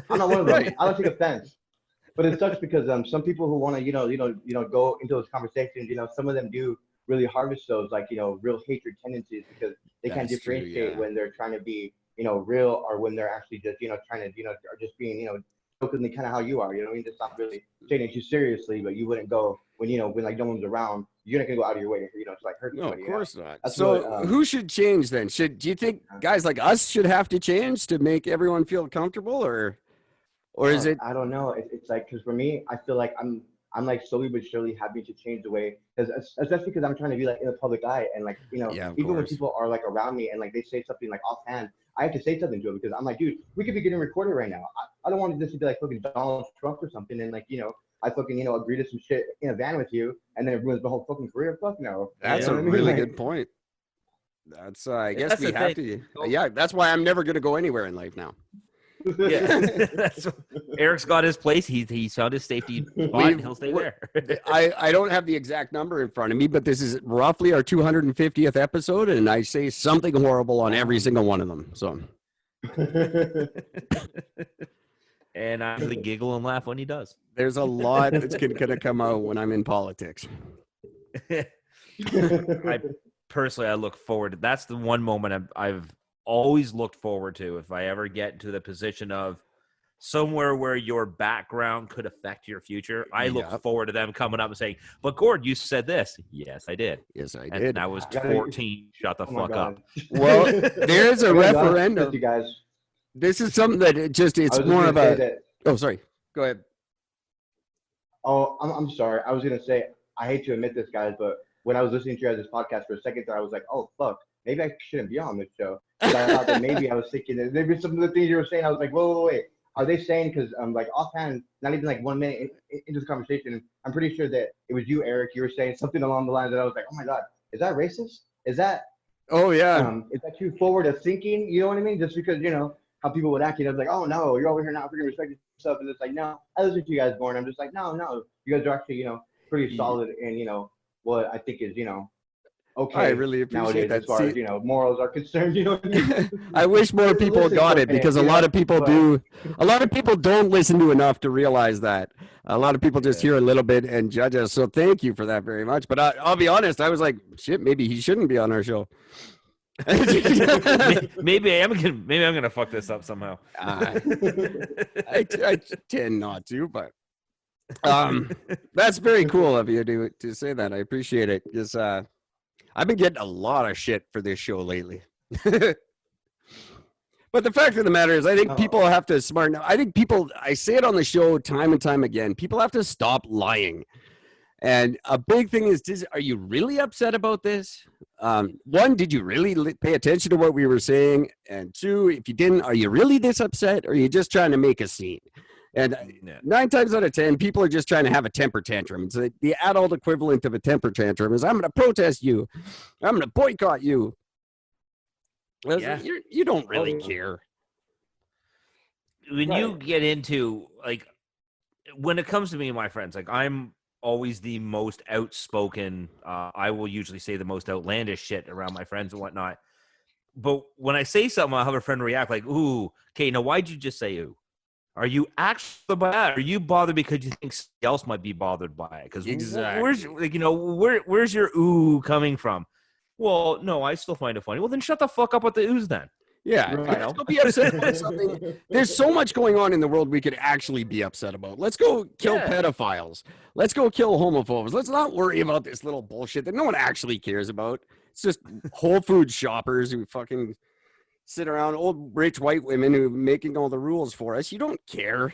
I'm not one of them. Right. I don't take offense. But it sucks because some people who want to go into those conversations, some of them do really harvest those like real hatred tendencies because they can't differentiate when they're trying to be real or when they're actually just trying to or just being jokingly kind of how you are, I mean, just not really taking it too seriously, but you wouldn't go when when like no one's around, you're not gonna go out of your way to like hurt somebody. No, of course not. So who should change then? Do you think guys like us should have to change to make everyone feel comfortable, or is it? I don't know. It's like, because for me, I feel like I'm like slowly but surely having to change the way, especially because I'm trying to be like in the public eye, and like even when people are like around me and like they say something like offhand, I have to say something to him because I'm like, dude, we could be getting recorded right now. I don't want this to be like fucking Donald Trump or something, and like, I fucking, agree to some shit in a van with you, and then it ruins the whole fucking career. Fuck no. That's You know a what I mean? really Like, good point. That's I guess That's we the have thing. to. Yeah, that's why I'm never gonna go anywhere in life now. Yeah, that's Eric's got his place. He's found his safety spot. And he'll stay there. I don't have the exact number in front of me, but this is roughly our 250th episode, and I say something horrible on every single one of them. So, And I usually giggle and laugh when he does. there's a lot that's gonna come out when I'm in politics. I personally, I look forward to. That's the one moment I've always looked forward to. If I ever get into the position of somewhere where your background could affect your future, I look forward to them coming up and saying, "But Gord, you said this." Yes, I did. Yes, I And did. I was 14. Shut the fuck up. Well, there's a referendum. You guys. This is something that it's more of a. Oh, sorry. Go ahead. Oh, I'm sorry. I was gonna say I hate to admit this, guys, but when I was listening to you guys' podcast for a second there, I was like, oh fuck, maybe I shouldn't be on this show. I thought that maybe I was thinking that maybe some of the things you were saying, I was like, wait. Are they saying, because like offhand, not even like 1 minute into the conversation, I'm pretty sure that it was you, Eric. You were saying something along the lines that I was like, oh my god, is that racist? Is that? Oh yeah. Is that too forward of thinking? You know what I mean? Just because how people would act, I was like, oh no, you're over here not freaking respecting yourself, and it's like, no, I listen to you guys more, and I'm just like, no, you guys are actually pretty solid in what I think is okay. I really appreciate nowadays, that. as far as morals are concerned. What I mean? I wish more people got it, because a lot of people do. A lot of people don't listen to enough to realize that. A lot of people just hear a little bit and judge us. So thank you for that very much. But I'll be honest, I was like, shit, maybe he shouldn't be on our show. maybe I'm gonna fuck this up somehow. I tend not to, but that's very cool of you to say that. I appreciate it, because I've been getting a lot of shit for this show lately. But the fact of the matter is, I think people have to smarten up. I think I say it on the show time and time again, people have to stop lying. And a big thing is, are you really upset about this? One, did you really pay attention to what we were saying? And two, if you didn't, are you really this upset, or are you just trying to make a scene? And 9 times out of 10, people are just trying to have a temper tantrum. It's the adult equivalent of a temper tantrum is, I'm going to protest you. I'm going to boycott you. Yeah. You don't really care. When you get into, like, when it comes to me and my friends, like, I'm always the most outspoken. I will usually say the most outlandish shit around my friends and whatnot. But when I say something, I'll have a friend react like, ooh, okay, now why'd you just say ooh? Are you actually by that? Are you bothered because you think somebody else might be bothered by it? Because where's your ooh coming from? Well, no, I still find it funny. Well, then shut the fuck up with the oohs then. Yeah, let's go be upset about something. There's so much going on in the world we could actually be upset about. Let's go kill pedophiles. Let's go kill homophobes. Let's not worry about this little bullshit that no one actually cares about. It's just Whole Foods shoppers who fucking sit around, old rich white women who are making all the rules for us. You don't care.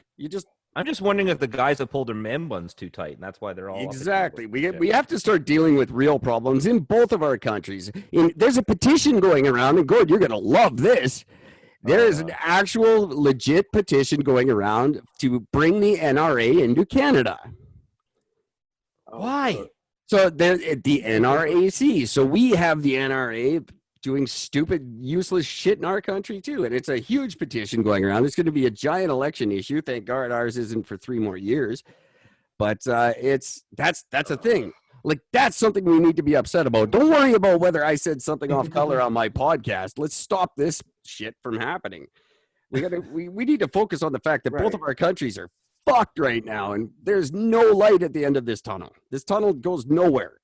I'm just wondering if the guys have pulled their man buns too tight, and that's why they're all exactly. We have to start dealing with real problems in both of our countries. There's a petition going around, and Gord, you're going to love this. There is an actual legit petition going around to bring the NRA into Canada. Why? So the NRAC. So we have the NRA doing stupid, useless shit in our country too, and it's a huge petition going around. It's going to be a giant election issue. Thank God ours isn't for 3 more years, but that's a thing. Like, that's something we need to be upset about. Don't worry about whether I said something off color on my podcast. Let's stop this shit from happening. We need to focus on the fact that both of our countries are fucked right now, and there's no light at the end of this tunnel. This tunnel goes nowhere.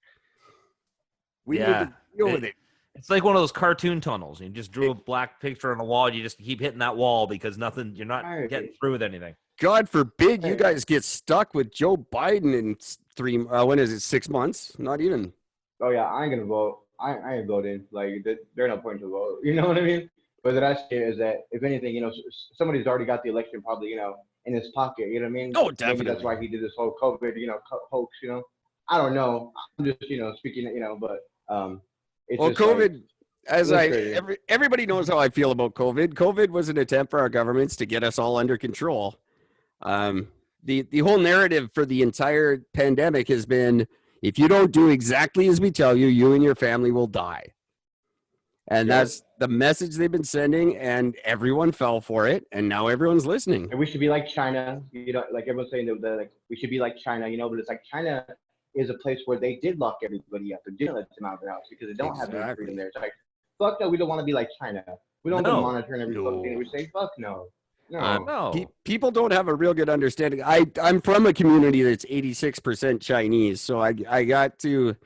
We need to deal with it. It's like one of those cartoon tunnels. You just drew a black picture on a wall. You just keep hitting that wall because you're not getting through with anything. God forbid you guys get stuck with Joe Biden in 6 months? Not even. Oh yeah, I ain't gonna vote. I ain't voting. Like, there's no point to vote. You know what I mean? But the rest is that, if anything, somebody's already got the election probably, in his pocket. You know what I mean? Oh, definitely. Maybe that's why he did this whole COVID, hoax. I don't know. I'm just, speaking. But it's well, just COVID. Everybody knows how I feel about COVID. COVID was an attempt for our governments to get us all under control. The whole narrative for the entire pandemic has been, if you don't do exactly as we tell you, you and your family will die. And that's the message they've been sending, and everyone fell for it, and now everyone's listening. And we should be like China, like everyone's saying that like we should be like China, but it's like China is a place where they did lock everybody up and didn't let them out of their house because they don't have any freedom there. It's like, fuck no, we don't want to be like China. We don't want to monitor and every fucking thing. We say, fuck no. People don't have a real good understanding. I'm from a community that's 86% Chinese, so I got to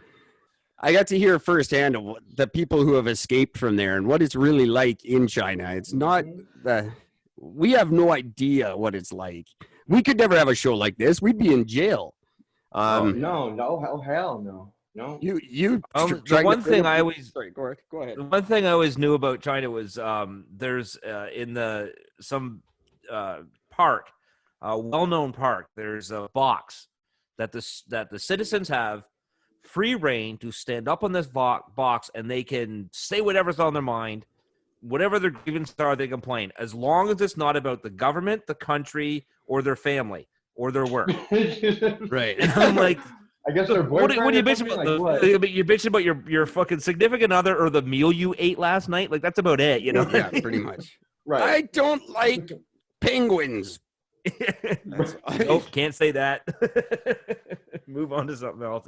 hear firsthand of the people who have escaped from there and what it's really like in China. It's not we have no idea what it's like. We could never have a show like this. We'd be in jail. Hell no. The one thing I always go ahead. The one thing I always knew about China was there's in some park, a well-known park, there's a box that the citizens have free reign to stand up on this box, and they can say whatever's on their mind, whatever their grievances are, they complain, as long as it's not about the government, the country, or their family or their work. Right. And I'm like, I guess their boyfriend. What are you bitching about? You're bitching about your fucking significant other or the meal you ate last night? Like, that's about it, Yeah, pretty much. Right. I don't like penguins. Nope, can't say that. Move on to something else.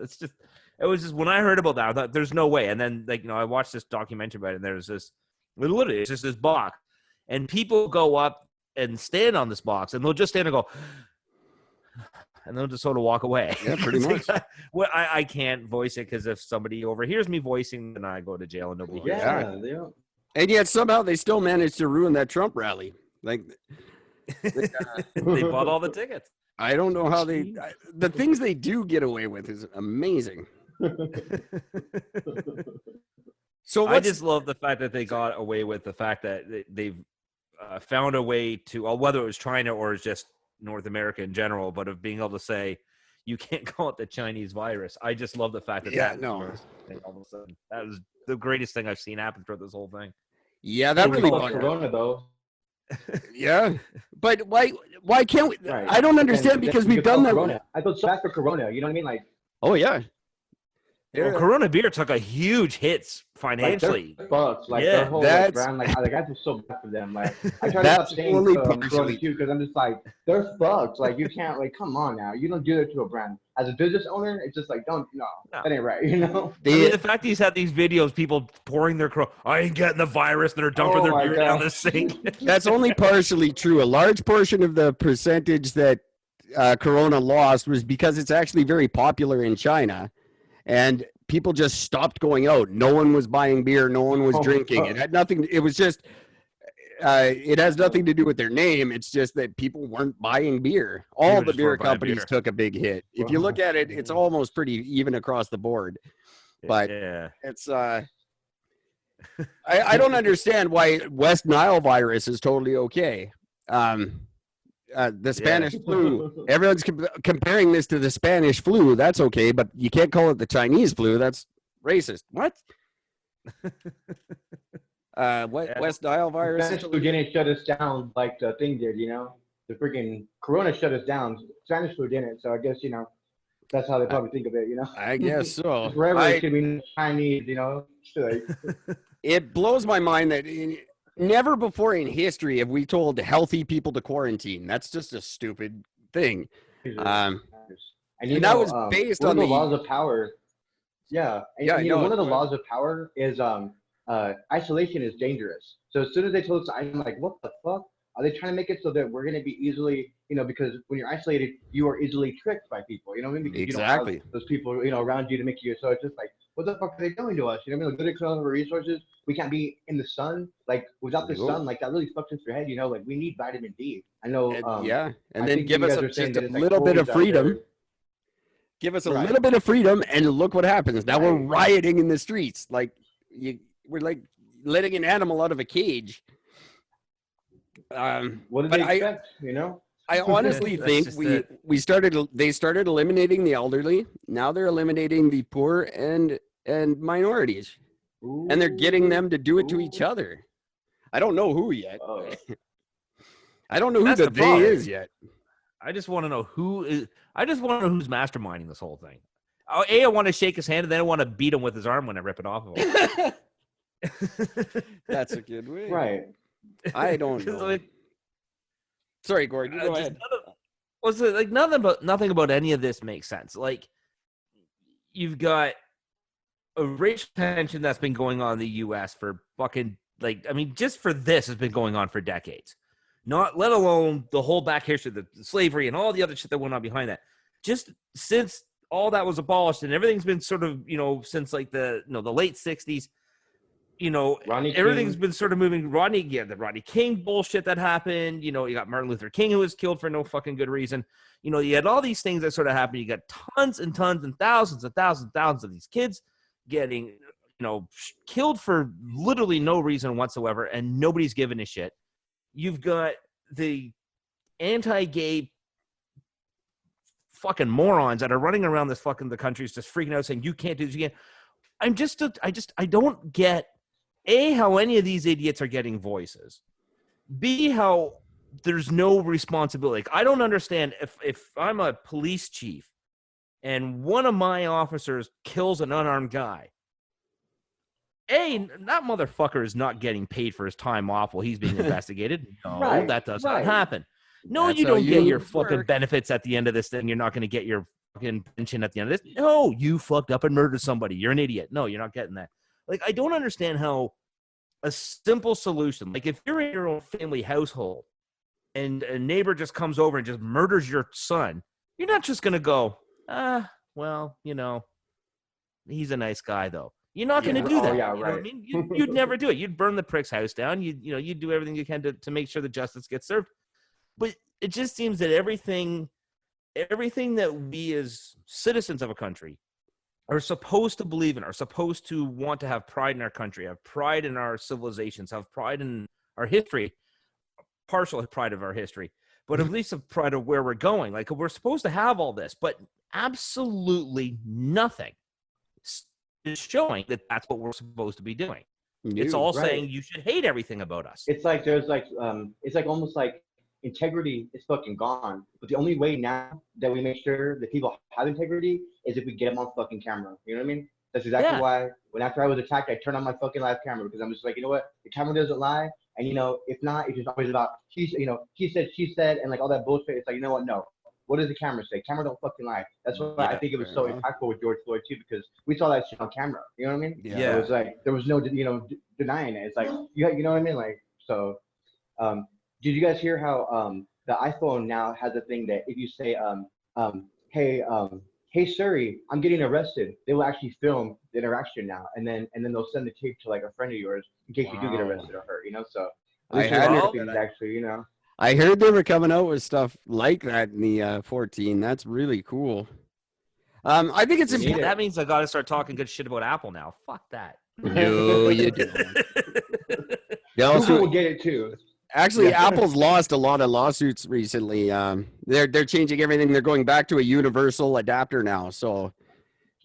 It was just when I heard about that, I thought there's no way. And then I watched this documentary about it, and there's this literally it's just this box, and people go up and stand on this box, and they'll just stand and go, and they'll just sort of walk away. Yeah, pretty much. Well, I can't voice it because if somebody overhears me voicing, then I go to jail and nobody hears it. Yeah. And yet somehow they still managed to ruin that Trump rally. Like they bought all the tickets. I don't know how the things they do get away with is amazing. So I just love the fact that they got away with the fact that they've found a way to, whether it was China or it's just North America in general, but of being able to say you can't call it the Chinese virus. I just love the fact that all of a sudden that was the greatest thing I've seen happen throughout this whole thing. Yeah, that really bugged Corona though. Yeah, but why can't we? Right. I don't understand because we've done that. Corona. I felt so bad for Corona. You know what I mean? Like, oh yeah. Well, Corona beer took a huge hits financially. Their whole brand, I feel so bad for them. Like, I try to stop saying Corona too because I'm just like, they're fucked. Like, you can't, come on now. You don't do that to a brand. As a business owner, it's just like, no, that ain't right. The fact he's had these videos, people pouring their I ain't getting the virus, and they're dumping their beer down the sink. That's only partially true. A large portion of the percentage that Corona lost was because it's actually very popular in China. And people just stopped going out. No one was buying beer. No one was drinking. It had nothing. It was just, it has nothing to do with their name. It's just that people weren't buying beer. All the beer companies took a big hit. If you look at it, it's almost pretty even across the board. But it's, I don't understand why West Nile virus is totally okay. The Spanish flu. Everyone's comparing this to the Spanish flu. That's okay, but you can't call it the Chinese flu. That's racist. What? West Nile virus? Spanish flu didn't shut us down like the thing did, The freaking Corona shut us down. Spanish flu didn't. So I guess, that's how they probably think of it, I guess so. Forever it should be Chinese, It blows my mind that never before in history have we told healthy people to quarantine. That's just a stupid thing. And that was based on the laws of power. Yeah. One of the laws of power is isolation is dangerous. So as soon as they told us, I'm like, what the fuck? Are they trying to make it so that we're going to be easily, because when you're isolated, you are easily tricked by people. You know what I mean? Because exactly. You don't have those people, around you to make you. So it's just like, what the fuck are they doing to us? You know what I mean? Like, good of resources. We can't be in the sun. Like, without the sun, that really fucks into your head. We need vitamin D. I know. And then give us just a little bit of freedom. Give us a little bit of freedom, and look what happens. Now we're rioting in the streets. We're like letting an animal out of a cage. What did they expect? I honestly think they started eliminating the elderly. Now they're eliminating the poor and minorities. and they're getting them to do it to each other. I don't know who yet. I don't know who That's the the they problem. is yet. I just want to know who's masterminding this whole thing. I want to shake his hand, and then I want to beat him with his arm when I rip it off of him. That's a good way. Right. I don't know. Like, sorry, Gordon. Go ahead. Nothing about any of this makes sense. Like, you've got a racial tension that's been going on in the U.S. for fucking, like, I mean, just for this has been going on for decades. Not let alone the whole back history, the slavery and all the other shit that went on behind that. Just since all that was abolished and everything's been sort of, since like the late 60s, everything's been sort of moving. The Rodney King bullshit that happened. You got Martin Luther King, who was killed for no fucking good reason. You had all these things that sort of happened. You got tons and tons and thousands of these kids getting, killed for literally no reason whatsoever, and nobody's giving a shit. You've got the anti-gay fucking morons that are running around the countries just freaking out saying, you can't do this again. I don't get, A, how any of these idiots are getting voices. B, how there's no responsibility. Like, I don't understand if I'm a police chief and one of my officers kills an unarmed guy, A, that motherfucker is not getting paid for his time off while he's being investigated. No, that does not happen. No, you don't get your fucking benefits at the end of this thing. You're not going to get your fucking pension at the end of this. No, you fucked up and murdered somebody. You're an idiot. No, you're not getting that. Like, I don't understand how a simple solution, like if you're in your own family household and a neighbor just comes over and just murders your son, you're not just going to go, well, he's a nice guy, though. You're not going to do that. Yeah, you know what I mean? You'd never do it. You'd burn the prick's house down. You'd do everything you can to make sure that justice gets served. But it just seems that everything that we as citizens of a country are supposed to believe in, are supposed to want to have pride in our country, have pride in our civilizations, have pride in our history, partial pride of our history, but at least a pride of where we're going. Like, we're supposed to have all this, but absolutely nothing is showing that that's what we're supposed to be doing. It's all saying you should hate everything about us. It's like there's like it's like almost like integrity is fucking gone. But the only way now that we make sure that people have integrity is if we get them on fucking camera. You know what I mean? That's exactly why after I was attacked, I turned on my fucking live camera, because I'm just like, you know what? The camera doesn't lie. And if not, it's just always about he said, she said, and like all that bullshit. It's like, you know what? No. What does the camera say? Camera don't fucking lie. That's why I think it was so impactful with George Floyd too, because we saw that shit on camera. You know what I mean? Yeah. It was like there was no denying it. It's like you know what I mean? Like, so did you guys hear how the iPhone now has a thing that if you say hey Siri, I'm getting arrested, they will actually film the interaction now, and then they'll send the tape to like a friend of yours in case you do get arrested or hurt. So I had actually I heard they were coming out with stuff like that in the 14. That's really cool. I think it's important. That means I got to start talking good shit about Apple now. Fuck that. No, you don't. Google will get it too. Actually, Apple's lost a lot of lawsuits recently. They're changing everything. They're going back to a universal adapter now. So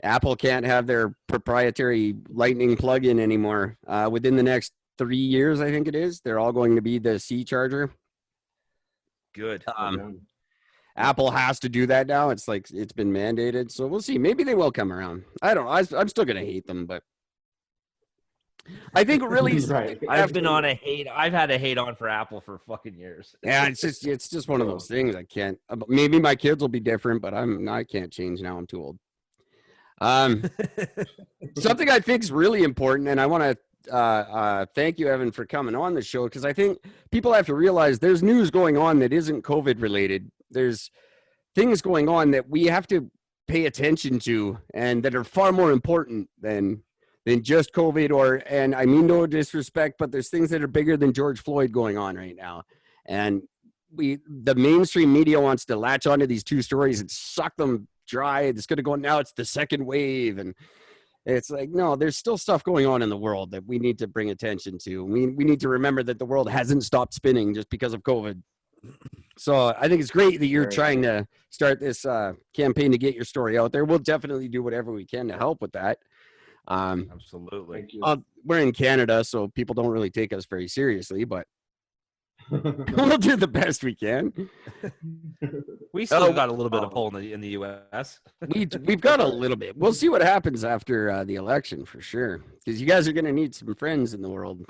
Apple can't have their proprietary Lightning plug-in anymore. Within the next 3 years, I think it is, they're all going to be the C charger. Good. Apple has to do that now. It's like it's been mandated. So we'll see. Maybe they will come around. I don't know. I'm still going to hate them, but I think really I've had a hate on for Apple for fucking years. Yeah, it's just one of those things. I can't. Maybe my kids will be different, but I can't change now. I'm too old. Something I think is really important, and I want to thank you, Evan, for coming on the show, because I think people have to realize there's news going on that isn't COVID related. There's things going on that we have to pay attention to, and that are far more important than just COVID, and I mean no disrespect, but there's things that are bigger than George Floyd going on right now. And the mainstream media wants to latch onto these two stories and suck them dry. It's going to go, now it's the second wave. And it's like, no, there's still stuff going on in the world that we need to bring attention to. We need to remember that the world hasn't stopped spinning just because of COVID. So I think it's great that you're trying to start this campaign to get your story out there. We'll definitely do whatever we can to help with that. Absolutely. Thank you. We're in Canada, so people don't really take us very seriously, but we'll do the best we can. We still got a little bit of pull in the U.S. We've got a little bit. We'll see what happens after the election for sure, because you guys are going to need some friends in the world.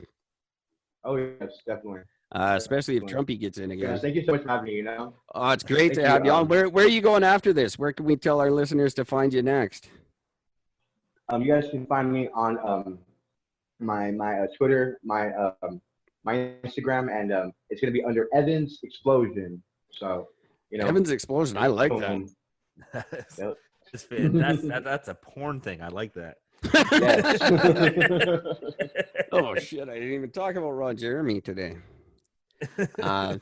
Oh yes, definitely. Especially if Trumpy gets in again. Yes, thank you so much for having me. Oh, it's great to Thank have you, you on. Where are you going after this? Where can we tell our listeners to find you next? You guys can find me on my Twitter, my Instagram, and it's gonna be under Evan's Explosion. So Evan's Explosion. I like boom. that. That's a porn thing. I like that. Yes. Oh shit! I didn't even talk about Ron Jeremy today. Love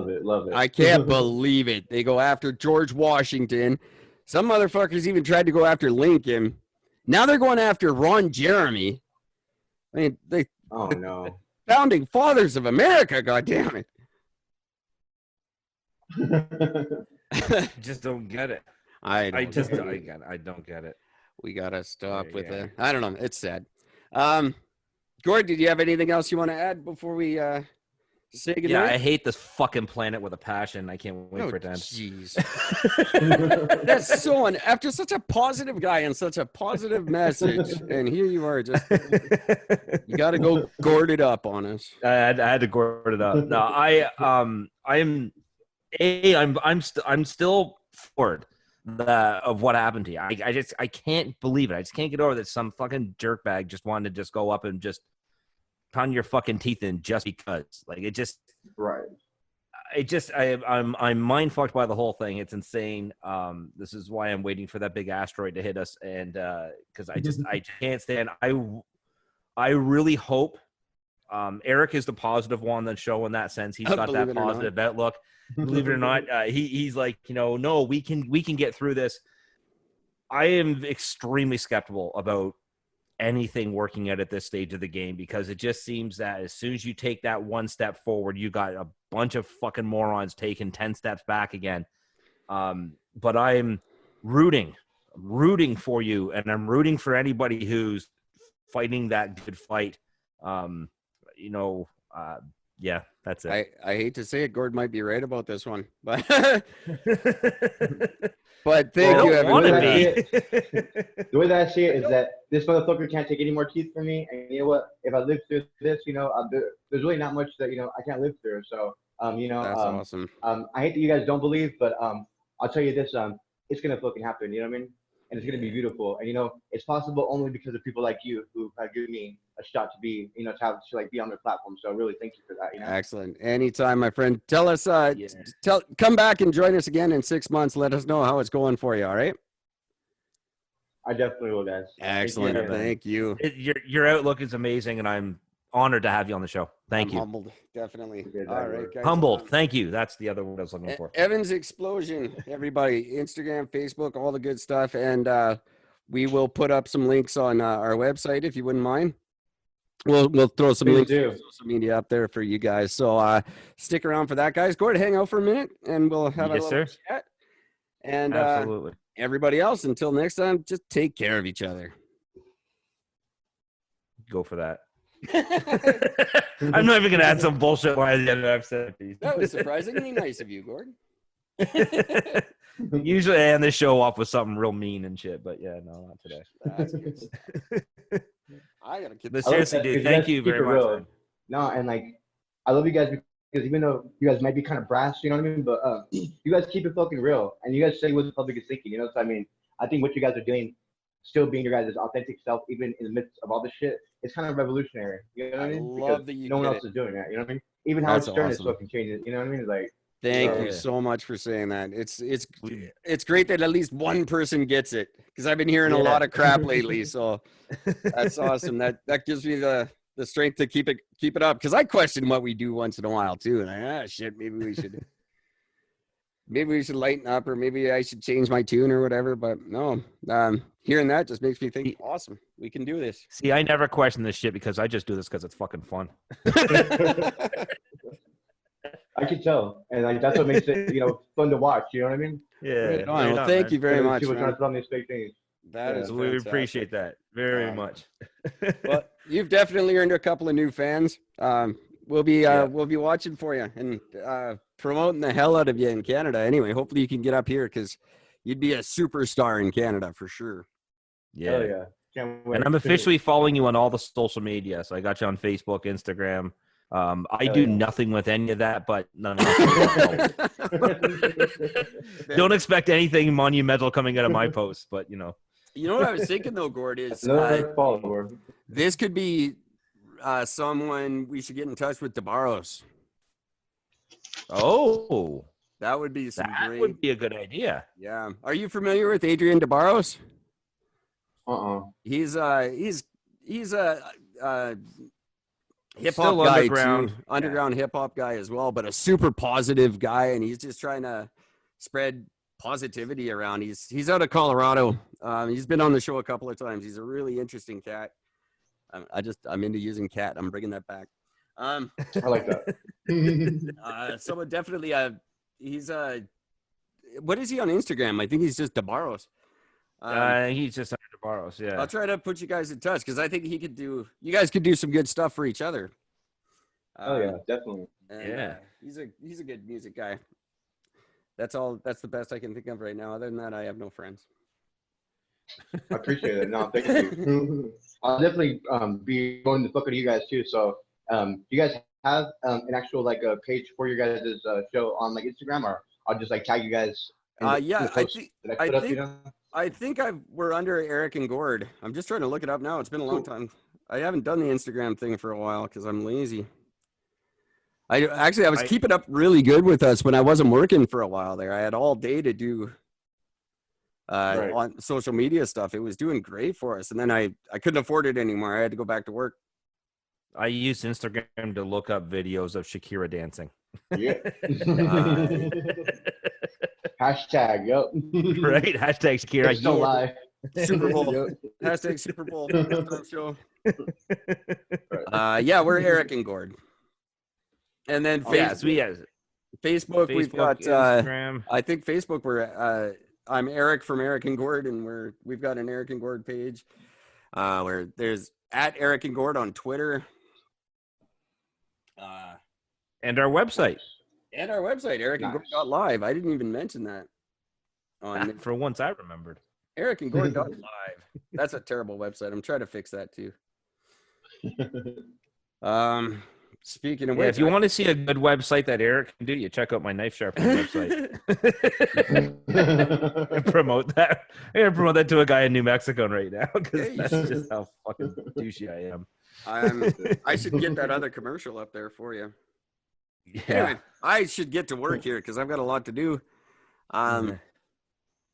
it. I can't believe it. They go after George Washington. Some motherfuckers even tried to go after Lincoln. Now they're going after Ron Jeremy. I mean, Oh no. Founding fathers of America. God damn it. Just don't get it. I don't get it. We gotta stop with Yeah. it. I don't know. It's sad. Gord, did you have anything else you want to add before we say goodnight? Yeah, I hate this fucking planet with a passion. I can't wait for it to end. Jeez. That's so after such a positive guy and such a positive message, and here you are, just you got to go gourd it up on us. I had to gourd it up. No, I'm still floored of what happened to you. I can't believe it. I just can't get over that some fucking jerkbag just wanted to just go up and just pound your fucking teeth in just because. Like it just right. I'm mind fucked by the whole thing. It's insane. This is why I'm waiting for that big asteroid to hit us, and because I can't stand. I really hope. Eric is the positive one on the show in that sense. He's got that positive outlook. Believe it or not, he's like, no, we can get through this. I am extremely skeptical about anything working out at this stage of the game because it just seems that as soon as you take that one step forward, you got a bunch of fucking morons taking 10 steps back again. But I'm rooting for you, and I'm rooting for anybody who's fighting that good fight. Yeah, that's it. I hate to say it, Gord might be right about this one, but but thank you, Evan. The way that I see it is that this motherfucker can't take any more teeth from me, and you know what? If I live through this, there's really not much that I can't live through. So that's awesome. I hate that you guys don't believe, but I'll tell you this: it's gonna fucking happen. You know what I mean? And it's gonna be beautiful. And it's possible only because of people like you who have given me a shot to be, to be on their platform. So really, thank you for that. Excellent. Anytime, my friend. Tell us, come back and join us again in 6 months. Let us know how it's going for you. All right. I definitely will, guys. Excellent. Thank you. Your outlook is amazing, and I'm honored to have you on the show. Thank you. Humbled, definitely. All right, guys. Humbled. Thank you. That's the other word I was looking for. Evan's Explosion, everybody. Instagram, Facebook, all the good stuff. And we will put up some links on our website if you wouldn't mind. We'll throw some links to social media up there for you guys. So stick around for that, guys. Go ahead and hang out for a minute, and we'll have a little chat. And absolutely. Everybody else, until next time, just take care of each other. Go for that. I'm not even gonna add some bullshit line at the end of the episode. That was surprisingly nice of you, Gordon. Usually I end the show off with something real mean and shit, but yeah, no, not today. That's good. I gotta keep this. Seriously, dude, thank you very much. No, and I love you guys because even though you guys might be kind of brass, you know what I mean, but you guys keep it fucking real, and you guys say what the public is thinking. So I mean, I think what you guys are doing, still being your guys' authentic self, even in the midst of all this shit, it's kind of revolutionary. You know what I mean? Love that you no one else is doing that. You know what I mean? Even Howard Stern is fucking changing. You know what I mean? Thank you so much for saying that. It's great that at least one person gets it, because I've been hearing a lot of crap lately. So that's awesome. That gives me the strength to keep it up, because I question what we do once in a while too. And shit, maybe we should lighten up, or maybe I should change my tune or whatever. But no, hearing that just makes me think, awesome, we can do this. See, I never question this shit because I just do this because it's fucking fun. I can tell, and that's what makes it, fun to watch. You know what I mean? Yeah. Well, thank you very much. People trying to put on these fake things. That is We fantastic. appreciate that very much. Well, you've definitely earned a couple of new fans. We'll be watching for you and promoting the hell out of you in Canada. Anyway, hopefully you can get up here because you'd be a superstar in Canada for sure. Yeah. Hell yeah. Can't wait. And I'm officially following you on all the social media. So I got you on Facebook, Instagram. I Hell do yeah. nothing with any of that, but don't expect anything monumental coming out of my posts. But You know what I was thinking though, Gord, is Another follower. this could be someone we should get in touch with DeBarros. oh, That would be some that great. would be a good idea. Yeah. Are you familiar with Adrian DeBarros? He's a hip hop Still guy underground. too, underground hip hop guy as well, but a super positive guy, and he's just trying to spread positivity around. He's out of Colorado. He's been on the show a couple of times. He's a really interesting cat. I'm into using cat. I'm bringing that back. I like that. So definitely, he's what is he on Instagram? I think he's just DeBarros. He's just under Barros. Yeah. I'll try to put you guys in touch because I think you guys could do some good stuff for each other. Oh yeah, definitely. And, Yeah. he's a good music guy. That's the best I can think of right now. Other than that, I have no friends. I appreciate it. No, thank you. I'll definitely be going to look at you guys too. So, do you guys have an actual like a page for your guys' show on like Instagram, or I'll just like tag you guys? Yeah, I think that we're under Eric and Gord. I'm just trying to look it up now. It's been a long time. I haven't done the Instagram thing for a while because I'm lazy. I was keeping up really good with us when I wasn't working for a while there. I had all day to do on social media stuff. It was doing great for us. And then I couldn't afford it anymore. I had to go back to work. I use Instagram to look up videos of Shakira dancing. Yeah. Hashtag, yep. Right? Hashtag Shakira. It's no lie. Super Bowl. Yep. Hashtag Super Bowl. Show. Yeah, we're Eric and Gord. And then Facebook, we've got Instagram. I think Facebook we're I'm Eric from Eric and Gord, and we've got an Eric and Gord page where there's at Eric and Gord on Twitter. And our website. And our website, ericandgord.live. I didn't even mention that. For once I remembered. ericandgord.live. That's a terrible website. I'm trying to fix that too. Speaking of which, if you want to see a good website that Eric can do, you check out my knife sharpening website. Promote that. I'm gonna promote that to a guy in New Mexico right now because that's just how fucking douchey I am. I should get that other commercial up there for you. Yeah. Anyway, I should get to work here because I've got a lot to do.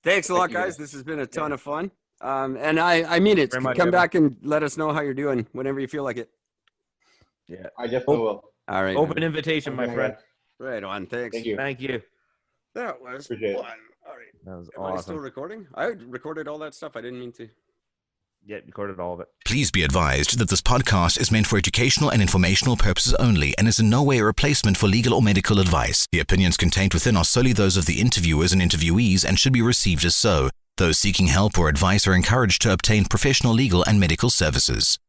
Thanks a lot, guys. This has been a ton of fun. And I mean it. Come back and let us know how you're doing whenever you feel like it. Yeah, I definitely will. All right. Open invitation, my friend. Right on. Thanks. Thank you. Thank you. That was Appreciate it. fun. All right. That was Am I still awesome. recording? I recorded all that stuff. I didn't mean to. Yeah, recorded all of it. Please be advised that this podcast is meant for educational and informational purposes only and is in no way a replacement for legal or medical advice. The opinions contained within are solely those of the interviewers and interviewees and should be received as so. Those seeking help or advice are encouraged to obtain professional legal and medical services.